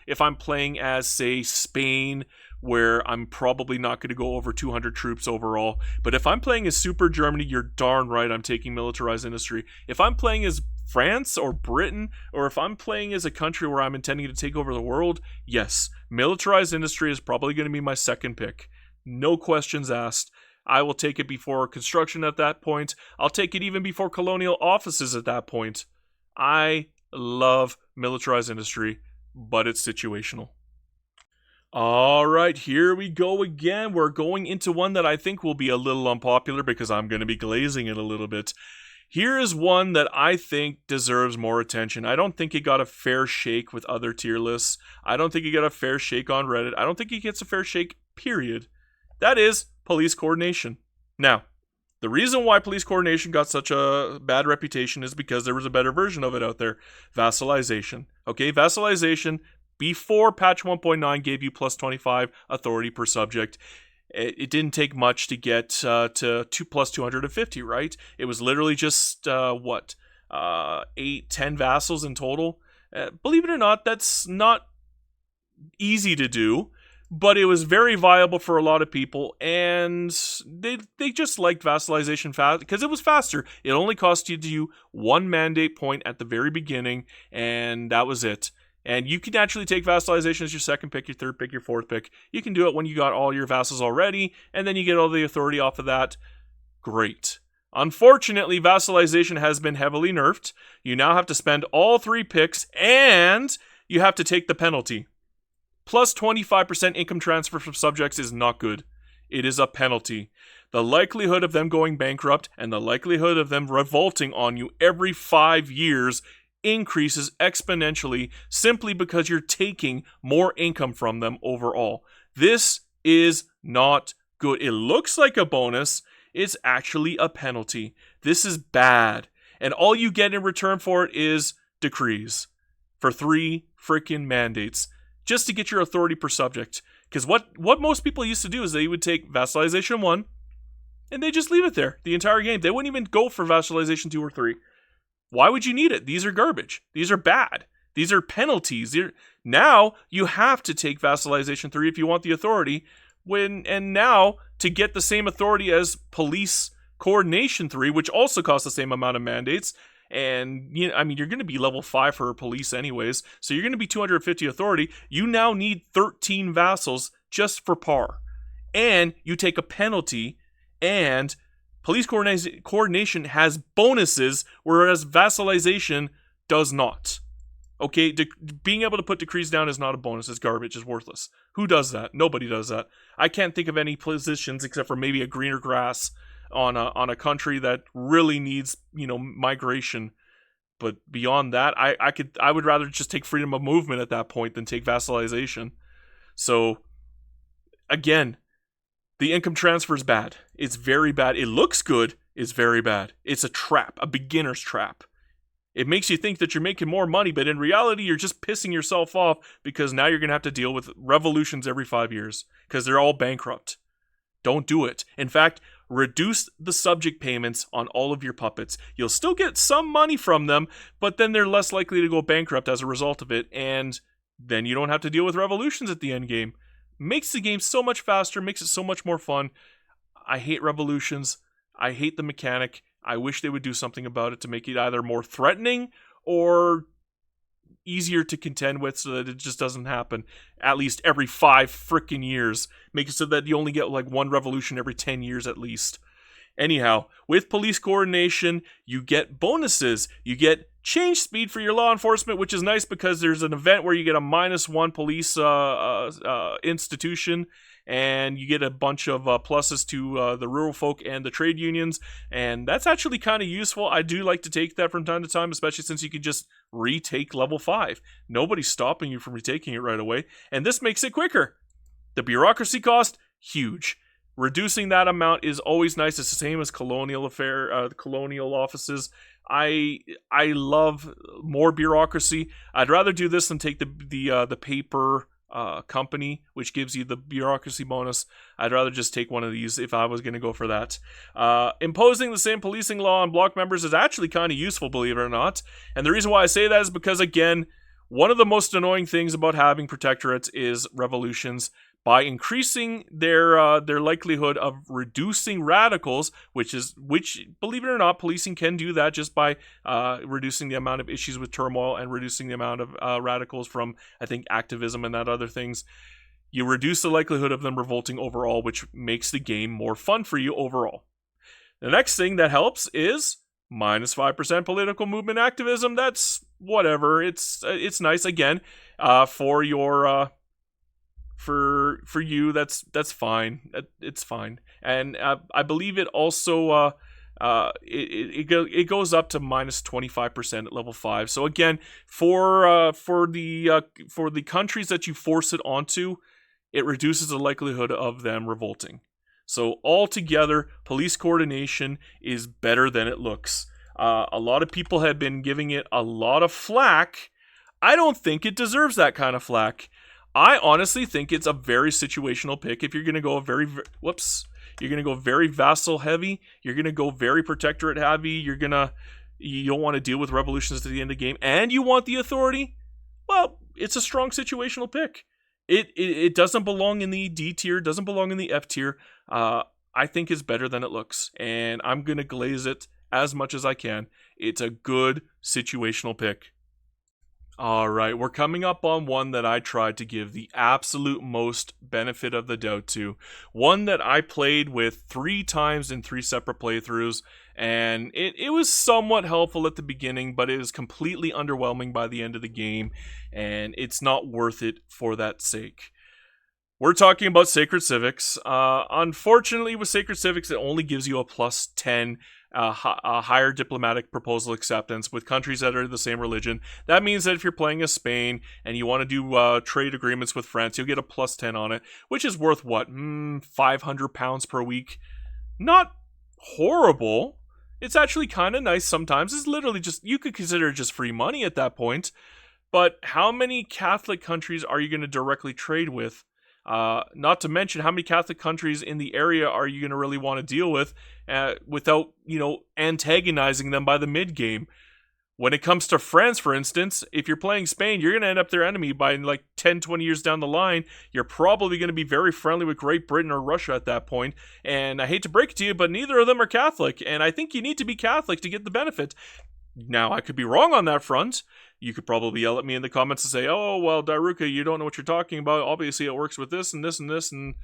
A: if I'm playing as, say, Spain, where I'm probably not going to go over 200 troops overall. But if I'm playing as Super Germany, you're darn right I'm taking militarized industry. If I'm playing as France or Britain, or if I'm playing as a country where I'm intending to take over the world, yes, militarized industry is probably going to be my second pick. No questions asked. I will take it before construction at that point. I'll take it even before colonial offices at that point. I love militarized industry, but it's situational. All right, here we go again. We're going into one that I think will be a little unpopular because I'm going to be glazing it a little bit. Here is one that I think deserves more attention. I don't think it got a fair shake with other tier lists. I don't think it got a fair shake on Reddit. I don't think it gets a fair shake, period. That is police coordination. Now, the reason why police coordination got such a bad reputation is because there was a better version of it out there. Vassalization. Okay, vassalization before patch 1.9 gave you plus 25 authority per subject. It didn't take much to get to 2 plus 250, right? It was literally just 8, 10 vassals in total. Believe it or not, that's not easy to do, but it was very viable for a lot of people, and they just liked vassalization fast because it was faster. It only cost you 1 mandate point at the very beginning, and that was it. And you can actually take vassalization as your second pick, your third pick, your fourth pick. You can do it when you got all your vassals already, and then you get all the authority off of that. Great. Unfortunately, vassalization has been heavily nerfed. You now have to spend all 3 picks, and you have to take the penalty. Plus 25% income transfer from subjects is not good. It is a penalty. The likelihood of them going bankrupt and the likelihood of them revolting on you every 5 years increases exponentially simply because you're taking more income from them overall. This is not good. It looks like a bonus. It's actually a penalty. This is bad. And all you get in return for it is decrees for 3 freaking mandates just to get your authority per subject. Because what most people used to do is they would take Vassalization 1 and they just leave it there the entire game. They wouldn't even go for Vassalization 2 or 3. Why would you need it? These are garbage. These are bad. These are penalties. Now you have to take Vassalization 3 if you want the authority. And now to get the same authority as Police Coordination 3, which also costs the same amount of mandates, and you're going to be level 5 for police anyways, so you're going to be 250 authority. You now need 13 vassals just for par. And you take a penalty, and police coordination has bonuses, whereas vassalization does not. Okay, being able to put decrees down is not a bonus. It's garbage. It's worthless. Who does that? Nobody does that. I can't think of any positions except for maybe a greener grass on a country that really needs, migration. But beyond that, I would rather just take freedom of movement at that point than take vassalization. So again, the income transfer is bad. It's very bad. It looks good. It's very bad. It's a trap, a beginner's trap. It makes you think that you're making more money, but in reality, you're just pissing yourself off because now you're going to have to deal with revolutions every 5 years because they're all bankrupt. Don't do it. In fact, reduce the subject payments on all of your puppets. You'll still get some money from them, but then they're less likely to go bankrupt as a result of it, and then you don't have to deal with revolutions at the end game. Makes the game so much faster, makes it so much more fun. I hate revolutions. I hate the mechanic. I wish they would do something about it to make it either more threatening or easier to contend with so that it just doesn't happen at least every 5 freaking years. Make it so that you only get like 1 revolution every 10 years at least. Anyhow, with police coordination, you get bonuses. You get change speed for your law enforcement, which is nice because there's an event where you get a -1 police institution, and you get a bunch of pluses to the rural folk and the trade unions, and that's actually kind of useful. I do like to take that from time to time, especially since you can just retake level 5. Nobody's stopping you from retaking it right away, and this makes it quicker. The bureaucracy cost, huge. Reducing that amount is always nice. It's the same as Colonial Colonial offices. I love more bureaucracy. I'd rather do this than take the paper company, which gives you the bureaucracy bonus. I'd rather just take one of these if I was going to go for that. Imposing the same policing law on block members is actually kind of useful, believe it or not. And the reason why I say that is because, again, one of the most annoying things about having protectorates is revolutions. By increasing their likelihood of reducing radicals, which believe it or not, policing can do that just by reducing the amount of issues with turmoil and reducing the amount of radicals from, I think, activism and that other things. You reduce the likelihood of them revolting overall, which makes the game more fun for you overall. The next thing that helps is -5% political movement activism. That's whatever. It's nice again for your for you, that's fine. It's fine. And I believe it also it goes up to minus 25% at level 5. So again, for the countries that you force it onto, it reduces the likelihood of them revolting. So altogether, police coordination is better than it looks. A lot of people have been giving it a lot of flack. I don't think it deserves that kind of flack. I honestly think it's a very situational pick. If you're going to go you're going to go very vassal heavy, you're going to go very protectorate heavy, you don't want to deal with revolutions at the end of the game, and you want the authority, well, it's a strong situational pick. It doesn't belong in the D tier, doesn't belong in the F tier. I think it's better than it looks, and I'm going to glaze it as much as I can. It's a good situational pick. Alright, we're coming up on one that I tried to give the absolute most benefit of the doubt to. One that I played with 3 times in 3 separate playthroughs, and it was somewhat helpful at the beginning, but it was completely underwhelming by the end of the game, and it's not worth it for that sake. We're talking about Sacred Civics. Unfortunately, with Sacred Civics, it only gives you a plus 10 higher diplomatic proposal acceptance with countries that are the same religion. That means that if you're playing as Spain and you want to do trade agreements with France, you'll get a plus 10 on it, which is worth what? £500 per week. Not horrible. It's actually kind of nice sometimes. It's literally just, you could consider it just free money at that point. But how many Catholic countries are you going to directly trade with? Not to mention, how many Catholic countries in the area are you going to really want to deal with without, antagonizing them by the mid-game? When it comes to France, for instance, if you're playing Spain, you're going to end up their enemy by like 10, 20 years down the line. You're probably going to be very friendly with Great Britain or Russia at that point. And I hate to break it to you, but neither of them are Catholic. And I think you need to be Catholic to get the benefit. Now, I could be wrong on that front. You could probably yell at me in the comments and say, oh, well, Dairuka, you don't know what you're talking about. Obviously, it works with this and this and this. And,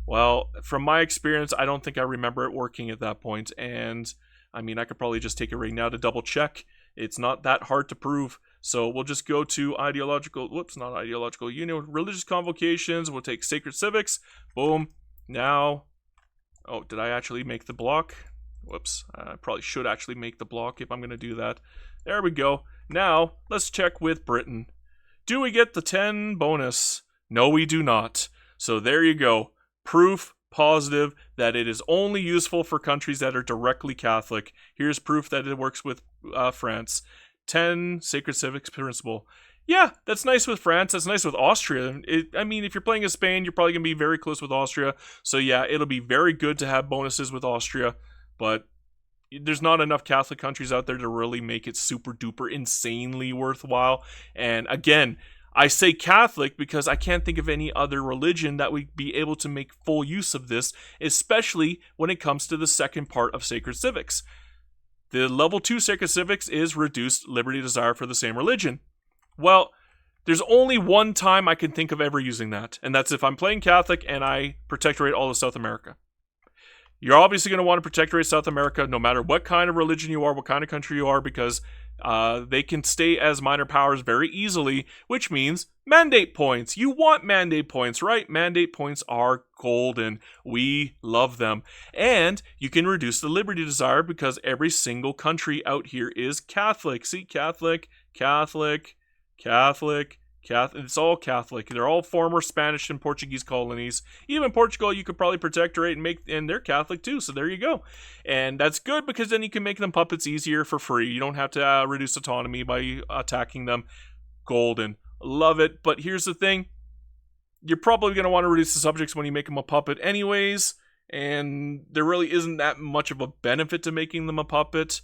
A: well, from my experience, I don't think I remember it working at that point. And, I mean, I could probably just take it right now to double check. It's not that hard to prove. So we'll just go to religious convocations. We'll take Sacred Civics. Boom. Now, oh, did I actually make the block? Whoops, I probably should actually make the block if I'm going to do that. There we go. Now, let's check with Britain. Do we get the 10 bonus? No, we do not. So there you go. Proof positive that it is only useful for countries that are directly Catholic. Here's proof that it works with France. 10 Sacred Civics principle. Yeah, that's nice with France. That's nice with Austria. If you're playing as Spain, you're probably going to be very close with Austria. So yeah, it'll be very good to have bonuses with Austria. But there's not enough Catholic countries out there to really make it super duper insanely worthwhile. And again, I say Catholic because I can't think of any other religion that would be able to make full use of this, especially when it comes to the second part of Sacred Civics. The level 2 Sacred Civics is reduced liberty desire for the same religion. Well, there's only one time I can think of ever using that, and that's if I'm playing Catholic and I protectorate all of South America. You're obviously going to want to protectorate South America no matter what kind of religion you are, what kind of country you are, because they can stay as minor powers very easily, which means mandate points. You want mandate points, right? Mandate points are golden. We love them. And you can reduce the liberty desire because every single country out here is Catholic. See, Catholic, Catholic, Catholic, Catholic. It's all Catholic. They're all former Spanish and Portuguese colonies. Even Portugal, you could probably protectorate and they're Catholic too. So there you go. And that's good because then you can make them puppets easier for free. You don't have to reduce autonomy by attacking them. Golden. Love it. But here's the thing. You're probably going to want to reduce the subjects when you make them a puppet anyways. And there really isn't that much of a benefit to making them a puppet.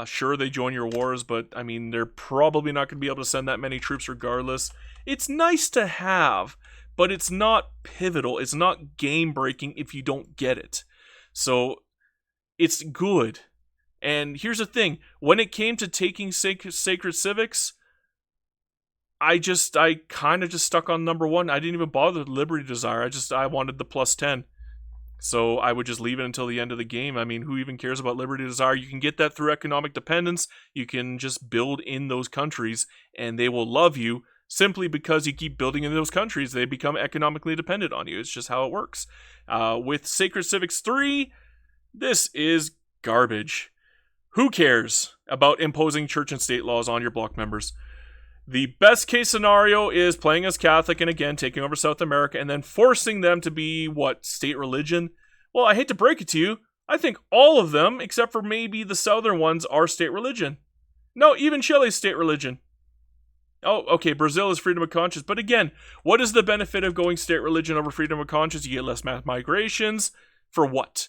A: Sure, they join your wars, but they're probably not going to be able to send that many troops regardless. It's nice to have, but it's not pivotal. It's not game-breaking if you don't get it. So, it's good. And here's the thing. When it came to taking Sacred Civics, I kind of just stuck on number 1. I didn't even bother with Liberty Desire. I wanted the plus 10. So I would just leave it until the end of the game. Who even cares about Liberty Desire? You can get that through economic dependence. You can just build in those countries, and they will love you. Simply because you keep building in those countries, they become economically dependent on you. It's just how it works. With Sacred Civics 3, this is garbage. Who cares about imposing church and state laws on your bloc members? The best case scenario is playing as Catholic and again taking over South America and then forcing them to be, state religion? Well, I hate to break it to you, I think all of them, except for maybe the southern ones, are state religion. No, even Chile's state religion. Oh, okay, Brazil is freedom of conscience. But again, what is the benefit of going state religion over freedom of conscience? You get less mass migrations. For what?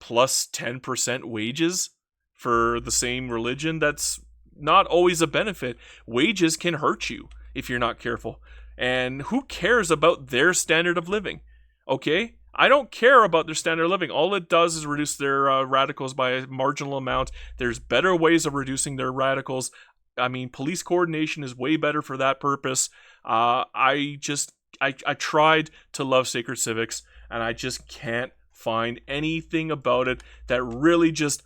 A: Plus 10% wages for the same religion? That's not always a benefit. Wages can hurt you if you're not careful. And who cares about their standard of living? Okay? I don't care about their standard of living. All it does is reduce their radicals by a marginal amount. There's better ways of reducing their radicals. I mean, police coordination is way better for that purpose. I tried to love Sacred Civics, and I just can't find anything about it that really just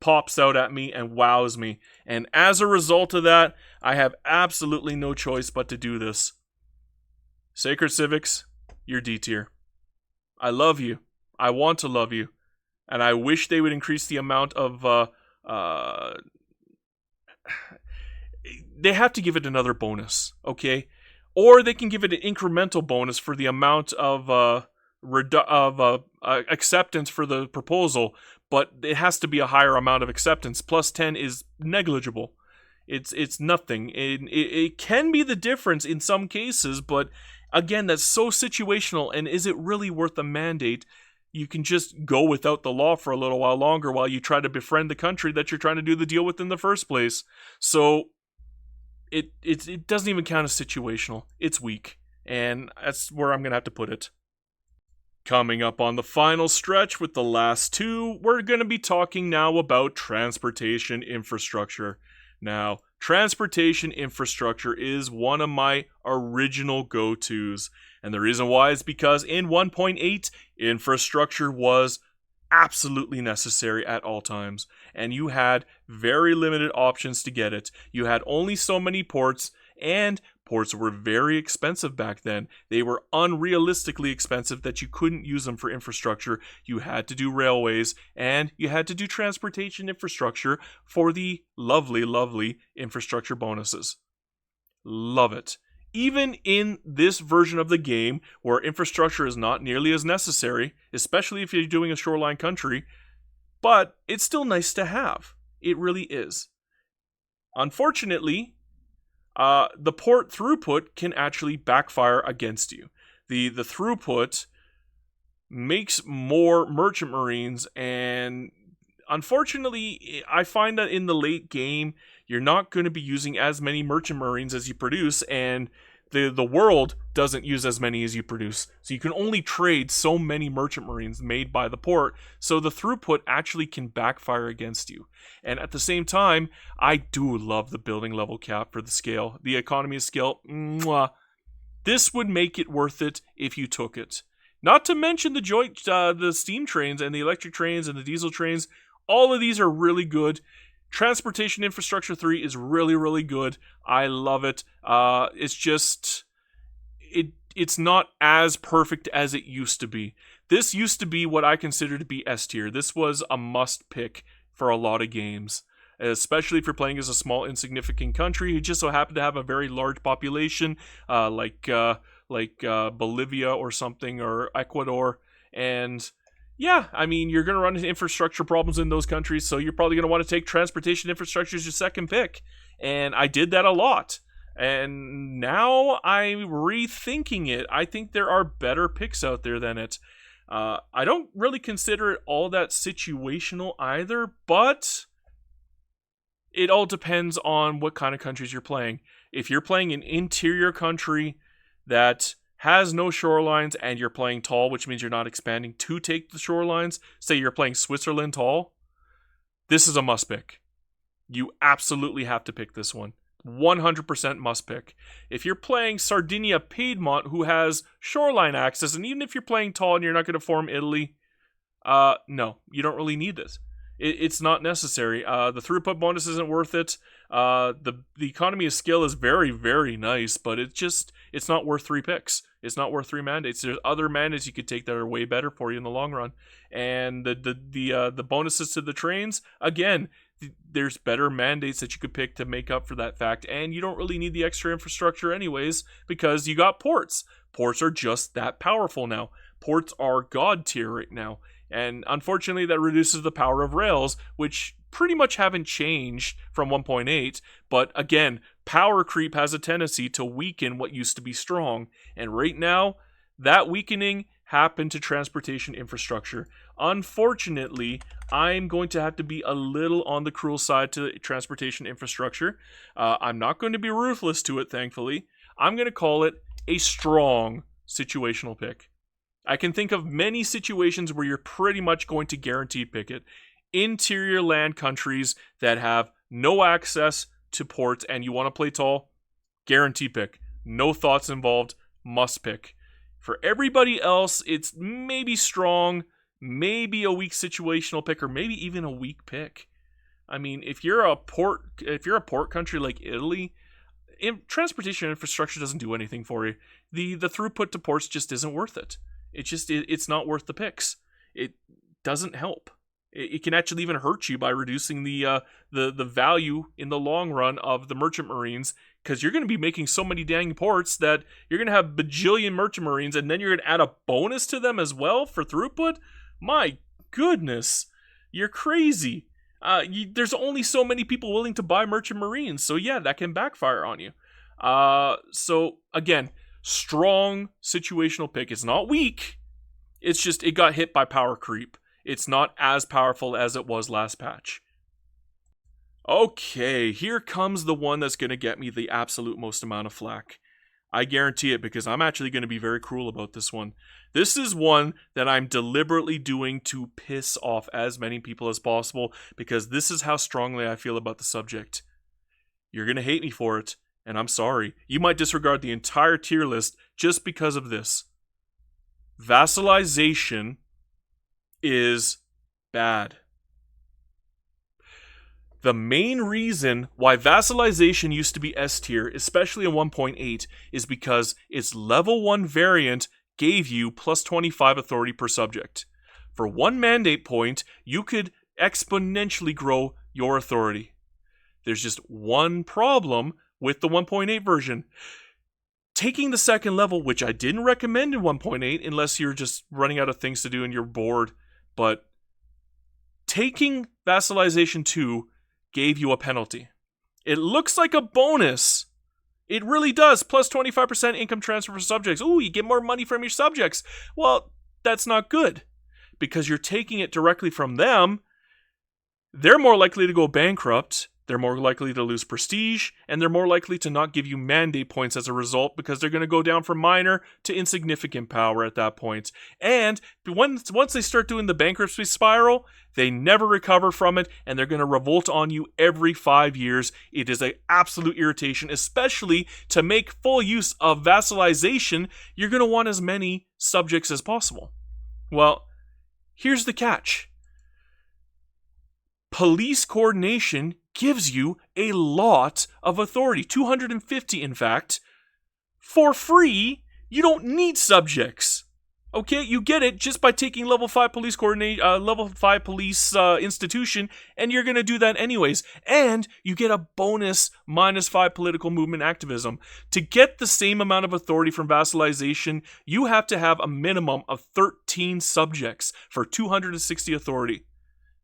A: pops out at me and wows me. And as a result of that, I have absolutely no choice but to do this. Sacred Civics, you're D tier. I love you. I want to love you. And I wish they would increase the amount of... they have to give it another bonus, okay? Or they can give it an incremental bonus for the amount of acceptance for the proposal, but it has to be a higher amount of acceptance. Plus 10 is negligible. It's nothing. It can be the difference in some cases, but again, that's so situational, and is it really worth a mandate? You can just go without the law for a little while longer while you try to befriend the country that you're trying to do the deal with in the first place. So it doesn't even count as situational. It's weak, and that's where I'm going to have to put it. Coming up on the final stretch with the last two, we're going to be talking now about transportation infrastructure. Now, transportation infrastructure is one of my original go-tos, and the reason why is because in 1.8, infrastructure was absolutely necessary at all times, and you had very limited options to get it. You had only so many ports, and ports were very expensive back then. They were unrealistically expensive that you couldn't use them for infrastructure. You had to do railways, and you had to do transportation infrastructure for the lovely, lovely infrastructure bonuses. Love it. Even in this version of the game, where infrastructure is not nearly as necessary, especially if you're doing a shoreline country, but it's still nice to have. It really is. Unfortunately, the port throughput can actually backfire against you. The throughput makes more merchant marines, and unfortunately, I find that in the late game, you're not going to be using as many merchant marines as you produce, and the world doesn't use as many as you produce. So you can only trade so many merchant marines made by the port, so the throughput actually can backfire against you. And at the same time, I do love the building level cap for the scale. The economy of scale, mwah. This would make it worth it if you took it. Not to mention the steam trains and the electric trains and the diesel trains. All of these are really good. Transportation Infrastructure 3 is really, really good. I love it. It's just... It's not as perfect as it used to be. This used to be what I consider to be S tier. This was a must pick for a lot of games, especially if you're playing as a small, insignificant country who just so happen to have a very large population, like Bolivia or something, or Ecuador. And yeah, I mean, you're going to run into infrastructure problems in those countries, so you're probably going to want to take transportation infrastructure as your second pick. And I did that a lot. And now I'm rethinking it. I think there are better picks out there than it. I don't really consider it all that situational either, but it all depends on what kind of countries you're playing. If you're playing an interior country that has no shorelines and you're playing tall, which means you're not expanding to take the shorelines, say you're playing Switzerland tall, this is a must pick. You absolutely have to pick this one. 100% must pick. If you're playing Sardinia Piedmont, who has shoreline access, and even if you're playing tall and you're not going to form Italy, no, you don't really need this. It's not necessary. The throughput bonus isn't worth it. The economy of skill is very, very nice, but it's not worth 3 picks. It's not worth 3 mandates. There's other mandates you could take that are way better for you in the long run. And the bonuses to the trains, again, there's better mandates that you could pick to make up for that fact, and you don't really need the extra infrastructure anyways because you got ports. Ports are just that powerful now. Ports are god tier right now. And unfortunately, that reduces the power of rails, which pretty much haven't changed from 1.8. But again, power creep has a tendency to weaken what used to be strong. And right now, that weakening happened to transportation infrastructure. Unfortunately, I'm going to have to be a little on the cruel side to transportation infrastructure. I'm not going to be ruthless to it, thankfully. I'm going to call it a strong situational pick. I can think of many situations where you're pretty much going to guaranteed pick it. Interior land countries that have no access to ports and you want to play tall, guarantee pick. No thoughts involved, must pick. For everybody else, it's maybe strong, maybe a weak situational pick, or maybe even a weak pick. I mean, if you're a port country like Italy, transportation infrastructure doesn't do anything for you. The throughput to ports just isn't worth it. It's not worth the picks. It doesn't help. It can actually even hurt you by reducing the value in the long run of the merchant marines, because you're going to be making so many dang ports that you're going to have bajillion merchant marines, and then you're going to add a bonus to them as well for throughput. My goodness, you're crazy. There's only so many people willing to buy merchant marines, so yeah, that can backfire on you. So again, strong situational pick. It's not weak. It's just it got hit by power creep. It's not as powerful as it was last patch. Okay, here comes the one that's going to get me the absolute most amount of flack. I guarantee it, because I'm actually going to be very cruel about this one. This is one that I'm deliberately doing to piss off as many people as possible, because this is how strongly I feel about the subject. You're going to hate me for it, and I'm sorry. You might disregard the entire tier list just because of this. Vassalization is bad. The main reason why Vassalization used to be S tier, especially in 1.8, is because its level 1 variant gave you plus 25 authority per subject. For 1 mandate point, you could exponentially grow your authority. There's just one problem with the 1.8 version. Taking the 2nd level, which I didn't recommend in 1.8 unless you're just running out of things to do and you're bored, but taking Vassalization 2 gave you a penalty. It looks like a bonus. It really does. Plus 25% income transfer for subjects. Ooh, you get more money from your subjects. Well, that's not good, because you're taking it directly from them. They're more likely to go bankrupt. They're more likely to lose prestige, and they're more likely to not give you mandate points as a result, because they're going to go down from minor to insignificant power at that point. And once they start doing the bankruptcy spiral, they never recover from it, and they're going to revolt on you every 5 years. It is an absolute irritation, especially to make full use of vassalization. You're going to want as many subjects as possible. Well, here's the catch. Police coordination gives you a lot of authority, 250 in fact, for free. You don't need subjects. Okay, you get it just by taking level 5 police institution, and you're going to do that anyways. And you get a bonus -5 political movement activism. To get the same amount of authority from vassalization, you have to have a minimum of 13 subjects for 260 authority.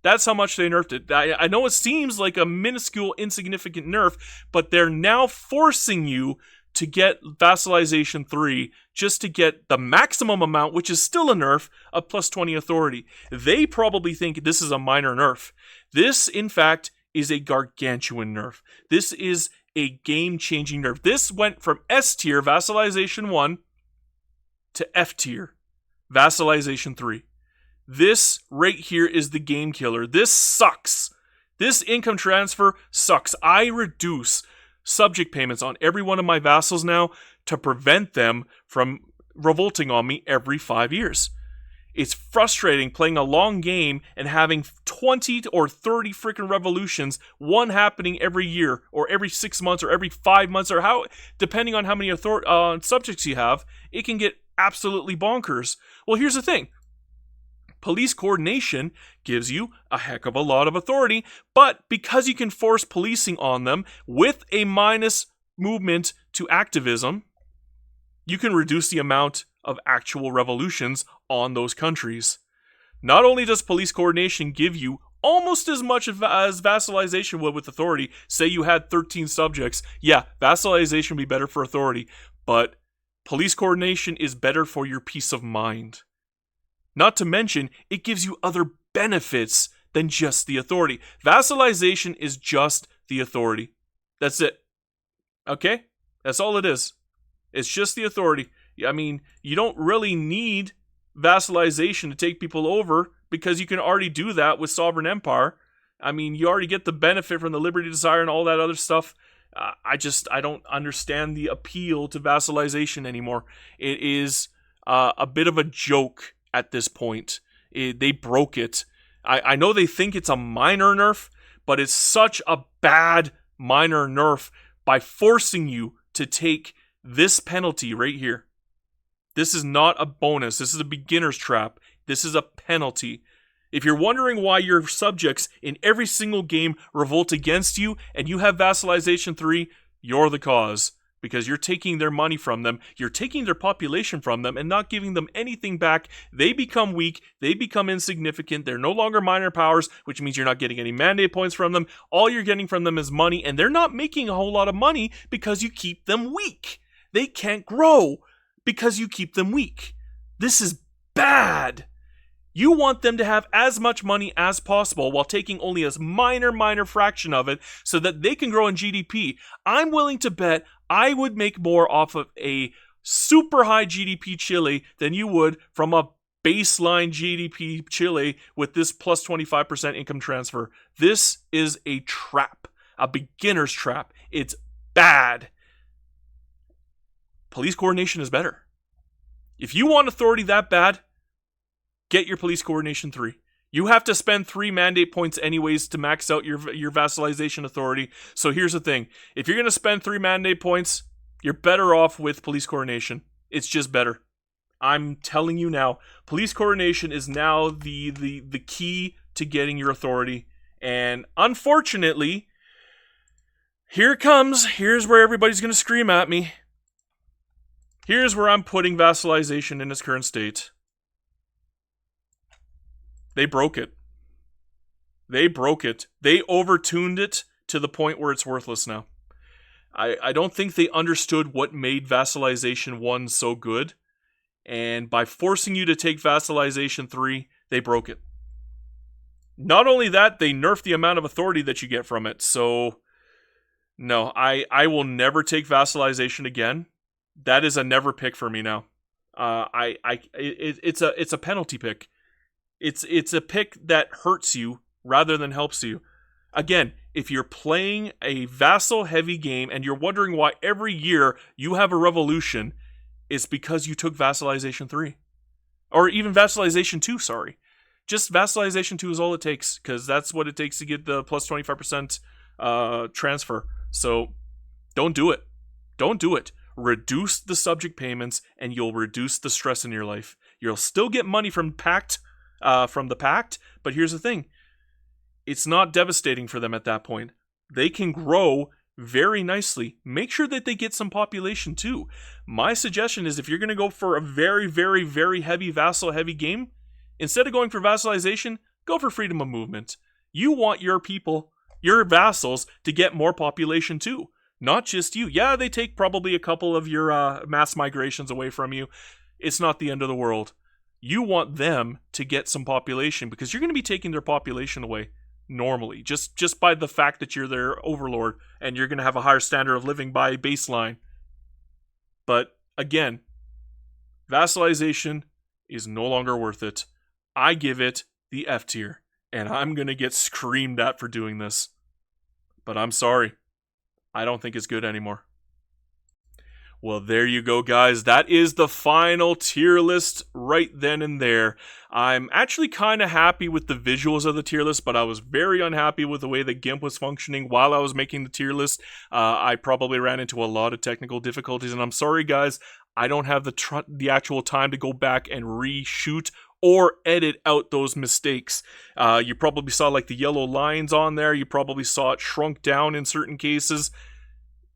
A: That's how much they nerfed it. I know it seems like a minuscule, insignificant nerf, but they're now forcing you to get Vassalization 3 just to get the maximum amount, which is still a nerf, of plus 20 authority. They probably think this is a minor nerf. This, in fact, is a gargantuan nerf. This is a game-changing nerf. This went from S tier, Vassalization 1, to F tier, Vassalization 3. This right here is the game killer. This sucks. This income transfer sucks. I reduce subject payments on every one of my vassals now to prevent them from revolting on me every 5 years. It's frustrating playing a long game and having 20 or 30 freaking revolutions, one happening every year, or every 6 months, or every 5 months, or how, depending on how many subjects you have, it can get absolutely bonkers. Well, here's the thing. Police coordination gives you a heck of a lot of authority, but because you can force policing on them with a minus movement to activism, you can reduce the amount of actual revolutions on those countries. Not only does police coordination give you almost as much as vassalization would with authority, say you had 13 subjects, yeah, vassalization would be better for authority, but police coordination is better for your peace of mind. Not to mention, it gives you other benefits than just the authority. Vassalization is just the authority. That's it. Okay? That's all it is. It's just the authority. I mean, you don't really need vassalization to take people over because you can already do that with Sovereign Empire. I mean, you already get the benefit from the Liberty Desire and all that other stuff. I don't understand the appeal to vassalization anymore. It is a bit of a joke at this point. They broke it. I know they think it's a minor nerf, but it's such a bad minor nerf by forcing you to take this penalty right here. This is not a bonus. This is a beginner's trap. This is a penalty. If you're wondering why your subjects in every single game revolt against you and you have Vassalization 3, you're the cause. Because you're taking their money from them, you're taking their population from them, and not giving them anything back. They become weak, they become insignificant, they're no longer minor powers, which means you're not getting any mandate points from them. All you're getting from them is money, and they're not making a whole lot of money because you keep them weak. They can't grow because you keep them weak. This is bad. You want them to have as much money as possible while taking only a minor fraction of it so that they can grow in GDP. I'm willing to bet I would make more off of a super high GDP Chile than you would from a baseline GDP Chile with this plus 25% income transfer. This is a trap, a beginner's trap. It's bad. Police coordination is better. If you want authority that bad, get your police coordination 3. You have to spend 3 mandate points anyways to max out your vassalization authority. So here's the thing. If you're going to spend 3 mandate points, you're better off with police coordination. It's just better. I'm telling you now, police coordination is now the key to getting your authority. And unfortunately, here it comes. Here's where everybody's going to scream at me. Here's where I'm putting vassalization in its current state. They broke it. They broke it. They overtuned it to the point where it's worthless now. I don't think they understood what made Vassalization 1 so good. And by forcing you to take Vassalization 3, they broke it. Not only that, they nerfed the amount of authority that you get from it. So, no, I will never take Vassalization again. That is a never pick for me now. It's a penalty pick. It's a pick that hurts you rather than helps you. Again, if you're playing a vassal-heavy game and you're wondering why every year you have a revolution, it's because you took Vassalization 3. Or even Vassalization 2, sorry. Just Vassalization 2 is all it takes, because that's what it takes to get the plus 25% transfer. So, don't do it. Don't do it. Reduce the subject payments, and you'll reduce the stress in your life. You'll still get money from the pact, but here's the thing. It's not devastating for them at that point. They can grow very nicely. Make sure that they get some population too. My suggestion is if you're going to go for a very, very, very heavy vassal-heavy game, instead of going for vassalization, go for freedom of movement. You want your people, your vassals, to get more population too. Not just you. Yeah, they take probably a couple of your mass migrations away from you. It's not the end of the world. You want them to get some population because you're going to be taking their population away normally, just by the fact that you're their overlord and you're going to have a higher standard of living by baseline. But again, vassalization is no longer worth it. I give it the F tier, and I'm going to get screamed at for doing this. But I'm sorry. I don't think it's good anymore. Well, there you go, guys. That is the final tier list right then and there. I'm actually kind of happy with the visuals of the tier list, but I was very unhappy with the way that GIMP was functioning while I was making the tier list. I probably ran into a lot of technical difficulties, and I'm sorry, guys. I don't have the actual time to go back and reshoot or edit out those mistakes. You probably saw like the yellow lines on there. You probably saw it shrunk down in certain cases.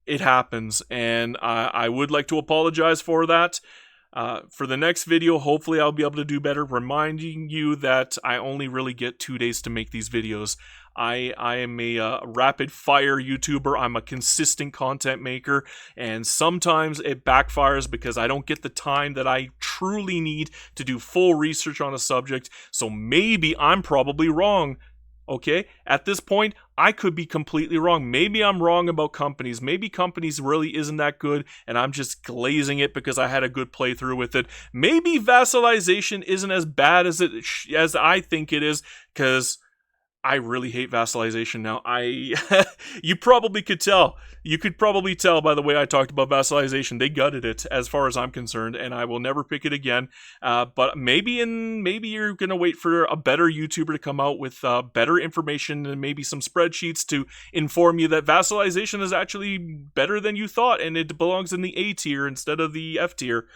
A: It happens, and I would like to apologize for that. For the next video, hopefully I'll be able to do better, reminding you that I only really get 2 days to make these videos. I am a rapid-fire YouTuber. I'm a consistent content maker, and sometimes it backfires because I don't get the time that I truly need to do full research on a subject, so maybe I'm probably wrong. Okay, at this point, I could be completely wrong. Maybe I'm wrong about companies. Maybe companies really isn't that good, and I'm just glazing it because I had a good playthrough with it. Maybe Vassalization isn't as bad as I think it is, because I really hate Vassalization now. You probably could tell. You could probably tell by the way I talked about Vassalization. They gutted it, as far as I'm concerned, and I will never pick it again. But maybe you're gonna wait for a better YouTuber to come out with better information and maybe some spreadsheets to inform you that Vassalization is actually better than you thought, and it belongs in the A tier instead of the F tier.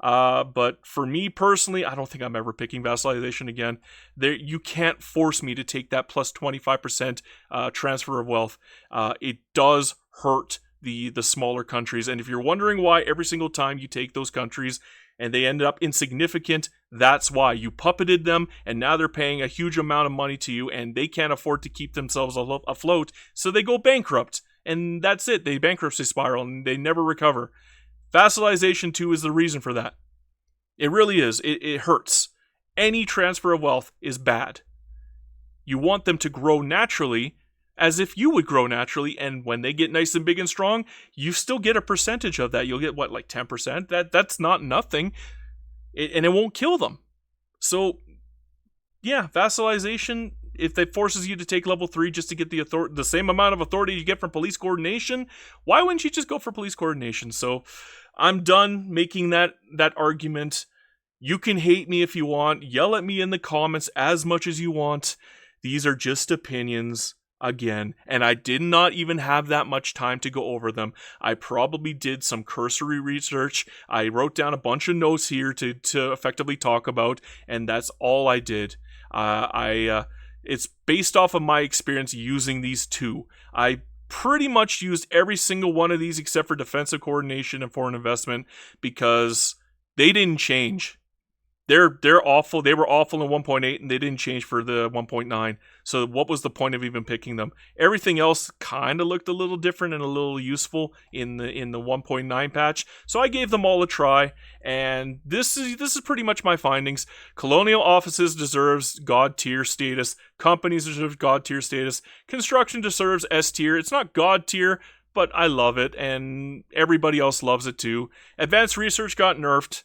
A: But for me personally, I don't think I'm ever picking Vassalization again. You can't force me to take that plus 25% transfer of wealth. It does hurt the smaller countries, and if you're wondering why every single time you take those countries and they end up insignificant, that's why. You puppeted them, and now they're paying a huge amount of money to you, and they can't afford to keep themselves afloat, so they go bankrupt, and that's it. They bankruptcy spiral, and they never recover. Vassalization 2 is the reason for that. It really is. It hurts. Any transfer of wealth is bad. You want them to grow naturally, as if you would grow naturally, and when they get nice and big and strong, you still get a percentage of that. You'll get, what, like 10%? That's not nothing, and it won't kill them. So, yeah, Vassalization, if it forces you to take level 3 just to get the same amount of authority you get from police coordination, why wouldn't you just go for police coordination? So, I'm done making that argument. You can hate me if you want. Yell at me in the comments as much as you want. These are just opinions, again, and I did not even have that much time to go over them. I probably did some cursory research. I wrote down a bunch of notes here to effectively talk about, and that's all I did. It's based off of my experience using these two. I pretty much used every single one of these except for defensive coordination and foreign investment because they didn't change. They're awful. They were awful in 1.8 and they didn't change for the 1.9. So what was the point of even picking them? Everything else kind of looked a little different and a little useful in the 1.9 patch. So I gave them all a try, and this is pretty much my findings. Colonial offices deserves God tier status. Companies deserve God tier status. Construction deserves S tier. It's not God tier, but I love it, and everybody else loves it too. Advanced research got nerfed.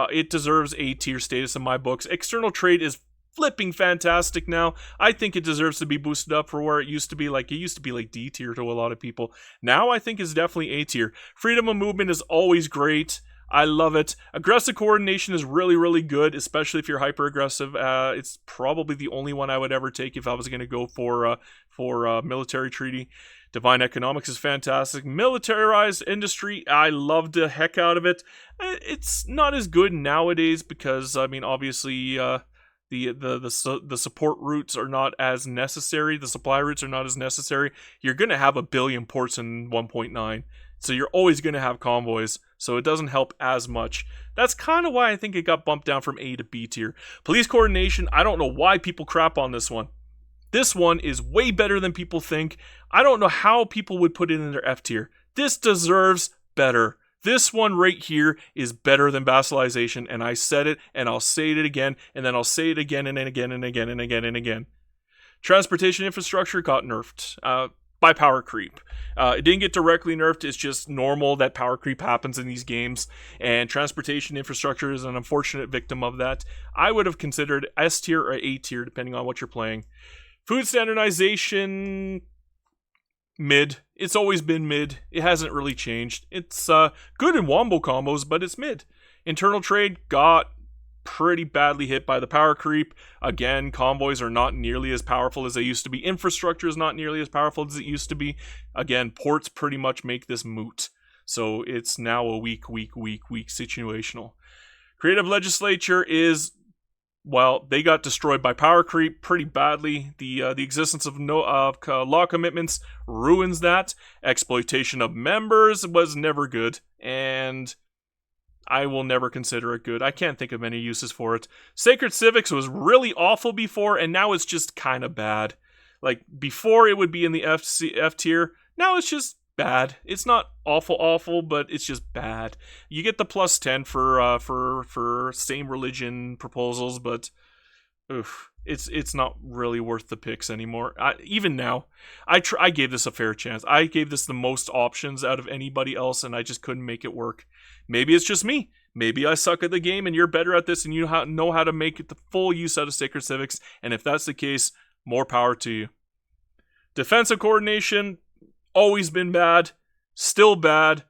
A: It deserves A tier status in my books. External trade is flipping fantastic now. I think it deserves to be boosted up for where it used to be. Like, it used to be like D tier to a lot of people. Now I think it's definitely A tier. Freedom of movement is always great. I love it. Aggressive coordination is really, really good, especially if you're hyper aggressive. It's probably the only one I would ever take if I was going to go for military treaty. Divine economics is fantastic. Militarized industry, I love the heck out of it. It's not as good nowadays because, I mean, obviously the support routes are not as necessary. The supply routes are not as necessary. You're going to have 1 billion ports in 1.9, so you're always going to have convoys, so it doesn't help as much. That's kind of why I think it got bumped down from A to B tier. Police coordination, I don't know why people crap on this one. This one is way better than people think. I don't know how people would put it in their F tier. This deserves better. This one right here is better than Vassalization, and I said it, and I'll say it again, and then I'll say it again, and again, and again, and again, and again. Transportation infrastructure got nerfed by power creep. It didn't get directly nerfed, it's just normal that power creep happens in these games, and transportation infrastructure is an unfortunate victim of that. I would have considered S tier or A tier, depending on what you're playing. Food standardization, mid. It's always been mid. It hasn't really changed. It's good in wombo combos, but it's mid. Internal trade got pretty badly hit by the power creep. Again, convoys are not nearly as powerful as they used to be. Infrastructure is not nearly as powerful as it used to be. Again, ports pretty much make this moot. So it's now a weak situational. Creative Legislature is, well, they got destroyed by power creep pretty badly. The existence of law commitments ruins that. Exploitation of members was never good, and I will never consider it good. I can't think of any uses for it. Sacred Civics was really awful before, and now it's just kind of bad. Like, before it would be in the F tier, now it's just bad. It's not awful, but it's just bad. You get the plus 10 for same religion proposals, but it's not really worth the picks anymore. Even now, I gave this a fair chance. I gave this the most options out of anybody else, and I just couldn't make it work. Maybe it's just me. Maybe I suck at the game, and you're better at this, and you know how to make the full use out of Sacred Civics. And if that's the case, more power to you. Defensive coordination, always been bad, still bad.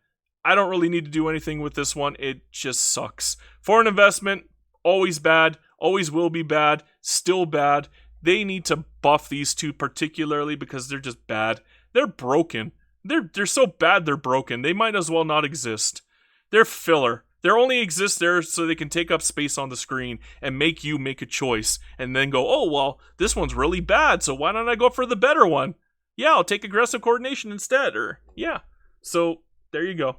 A: I don't really need to do anything with this one. It just sucks. Foreign investment, always bad, always will be bad, still bad. They need to buff these two particularly because they're just bad. They're broken. They're so bad they're broken. They might as well not exist. They're filler. They only exist there so they can take up space on the screen and make you make a choice and then go, oh, well, this one's really bad, so why don't I go for the better one? Yeah, I'll take aggressive coordination instead, or yeah. So there you go.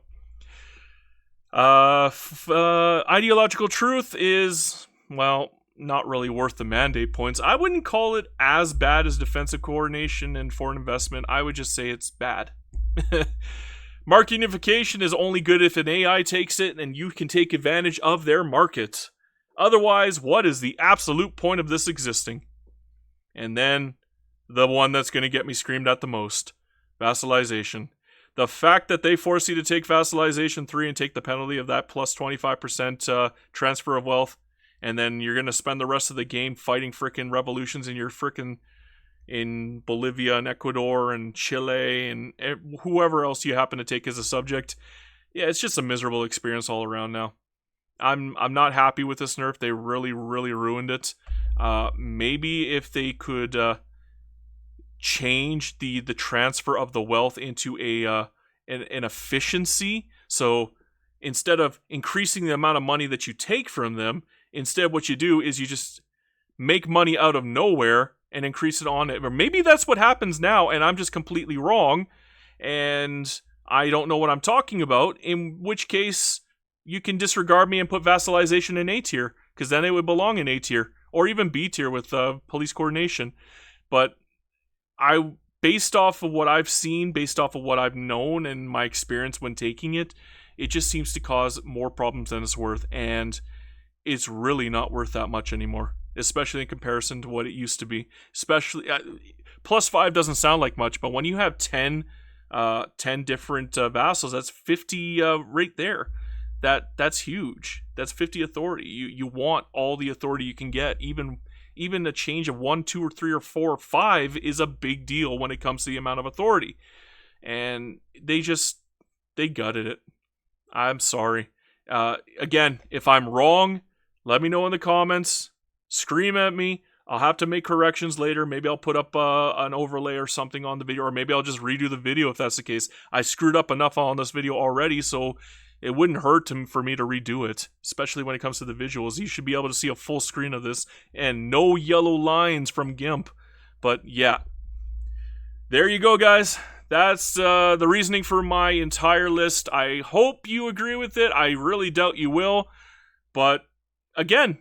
A: Ideological truth is, well, not really worth the mandate points. I wouldn't call it as bad as defensive coordination and foreign investment. I would just say it's bad. Market unification is only good if an AI takes it and you can take advantage of their market. Otherwise, what is the absolute point of this existing? And then the one that's going to get me screamed at the most. Vassalization. The fact that they force you to take Vassalization 3 and take the penalty of that plus 25% transfer of wealth, and then you're going to spend the rest of the game fighting frickin' revolutions in Bolivia and Ecuador and Chile and whoever else you happen to take as a subject. Yeah, it's just a miserable experience all around now. I'm not happy with this nerf. They really ruined it. Maybe if they could change the transfer of the wealth into an efficiency. So instead of increasing the amount of money that you take from them, instead what you do is you just make money out of nowhere and increase it on it. Or maybe that's what happens now, and I'm just completely wrong, and I don't know what I'm talking about, in which case you can disregard me and put Vassalization in A tier, because then it would belong in A tier, or even B tier with police coordination. But based off of what I've seen, based off of what I've known and my experience when taking it, it just seems to cause more problems than it's worth, and it's really not worth that much anymore, especially in comparison to what it used to be. Especially, plus 5 doesn't sound like much, but when you have 10 different vassals, that's 50 right there. That's huge. That's 50 authority. You want all the authority you can get. Even a change of 1, 2, or 3, or 4, or 5 is a big deal when it comes to the amount of authority. And they gutted it. I'm sorry. Again, if I'm wrong, let me know in the comments. Scream at me. I'll have to make corrections later. Maybe I'll put up an overlay or something on the video, or maybe I'll just redo the video if that's the case. I screwed up enough on this video already, so it wouldn't hurt for me to redo it, especially when it comes to the visuals. You should be able to see a full screen of this and no yellow lines from GIMP. But yeah, there you go, guys. That's the reasoning for my entire list. I hope you agree with it. I really doubt you will. But again,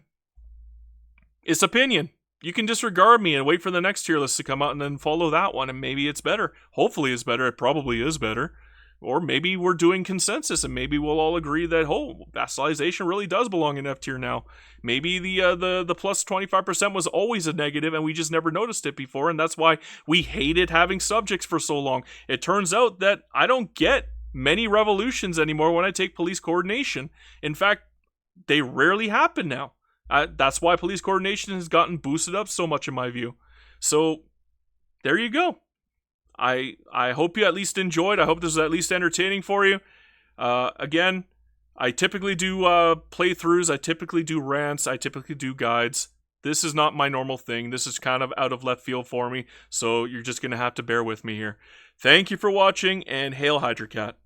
A: it's opinion. You can disregard me and wait for the next tier list to come out and then follow that one, and maybe it's better. Hopefully it's better. It probably is better. Or maybe we're doing consensus, and maybe we'll all agree that, Vassalization really does belong in F tier now. Maybe the plus 25% was always a negative, and we just never noticed it before, and that's why we hated having subjects for so long. It turns out that I don't get many revolutions anymore when I take police coordination. In fact, they rarely happen now. That's why police coordination has gotten boosted up so much in my view. So, there you go. I hope you at least enjoyed. I hope this was at least entertaining for you. Again, I typically do playthroughs. I typically do rants. I typically do guides. This is not my normal thing. This is kind of out of left field for me, so you're just going to have to bear with me here. Thank you for watching, and hail Hydra Cat.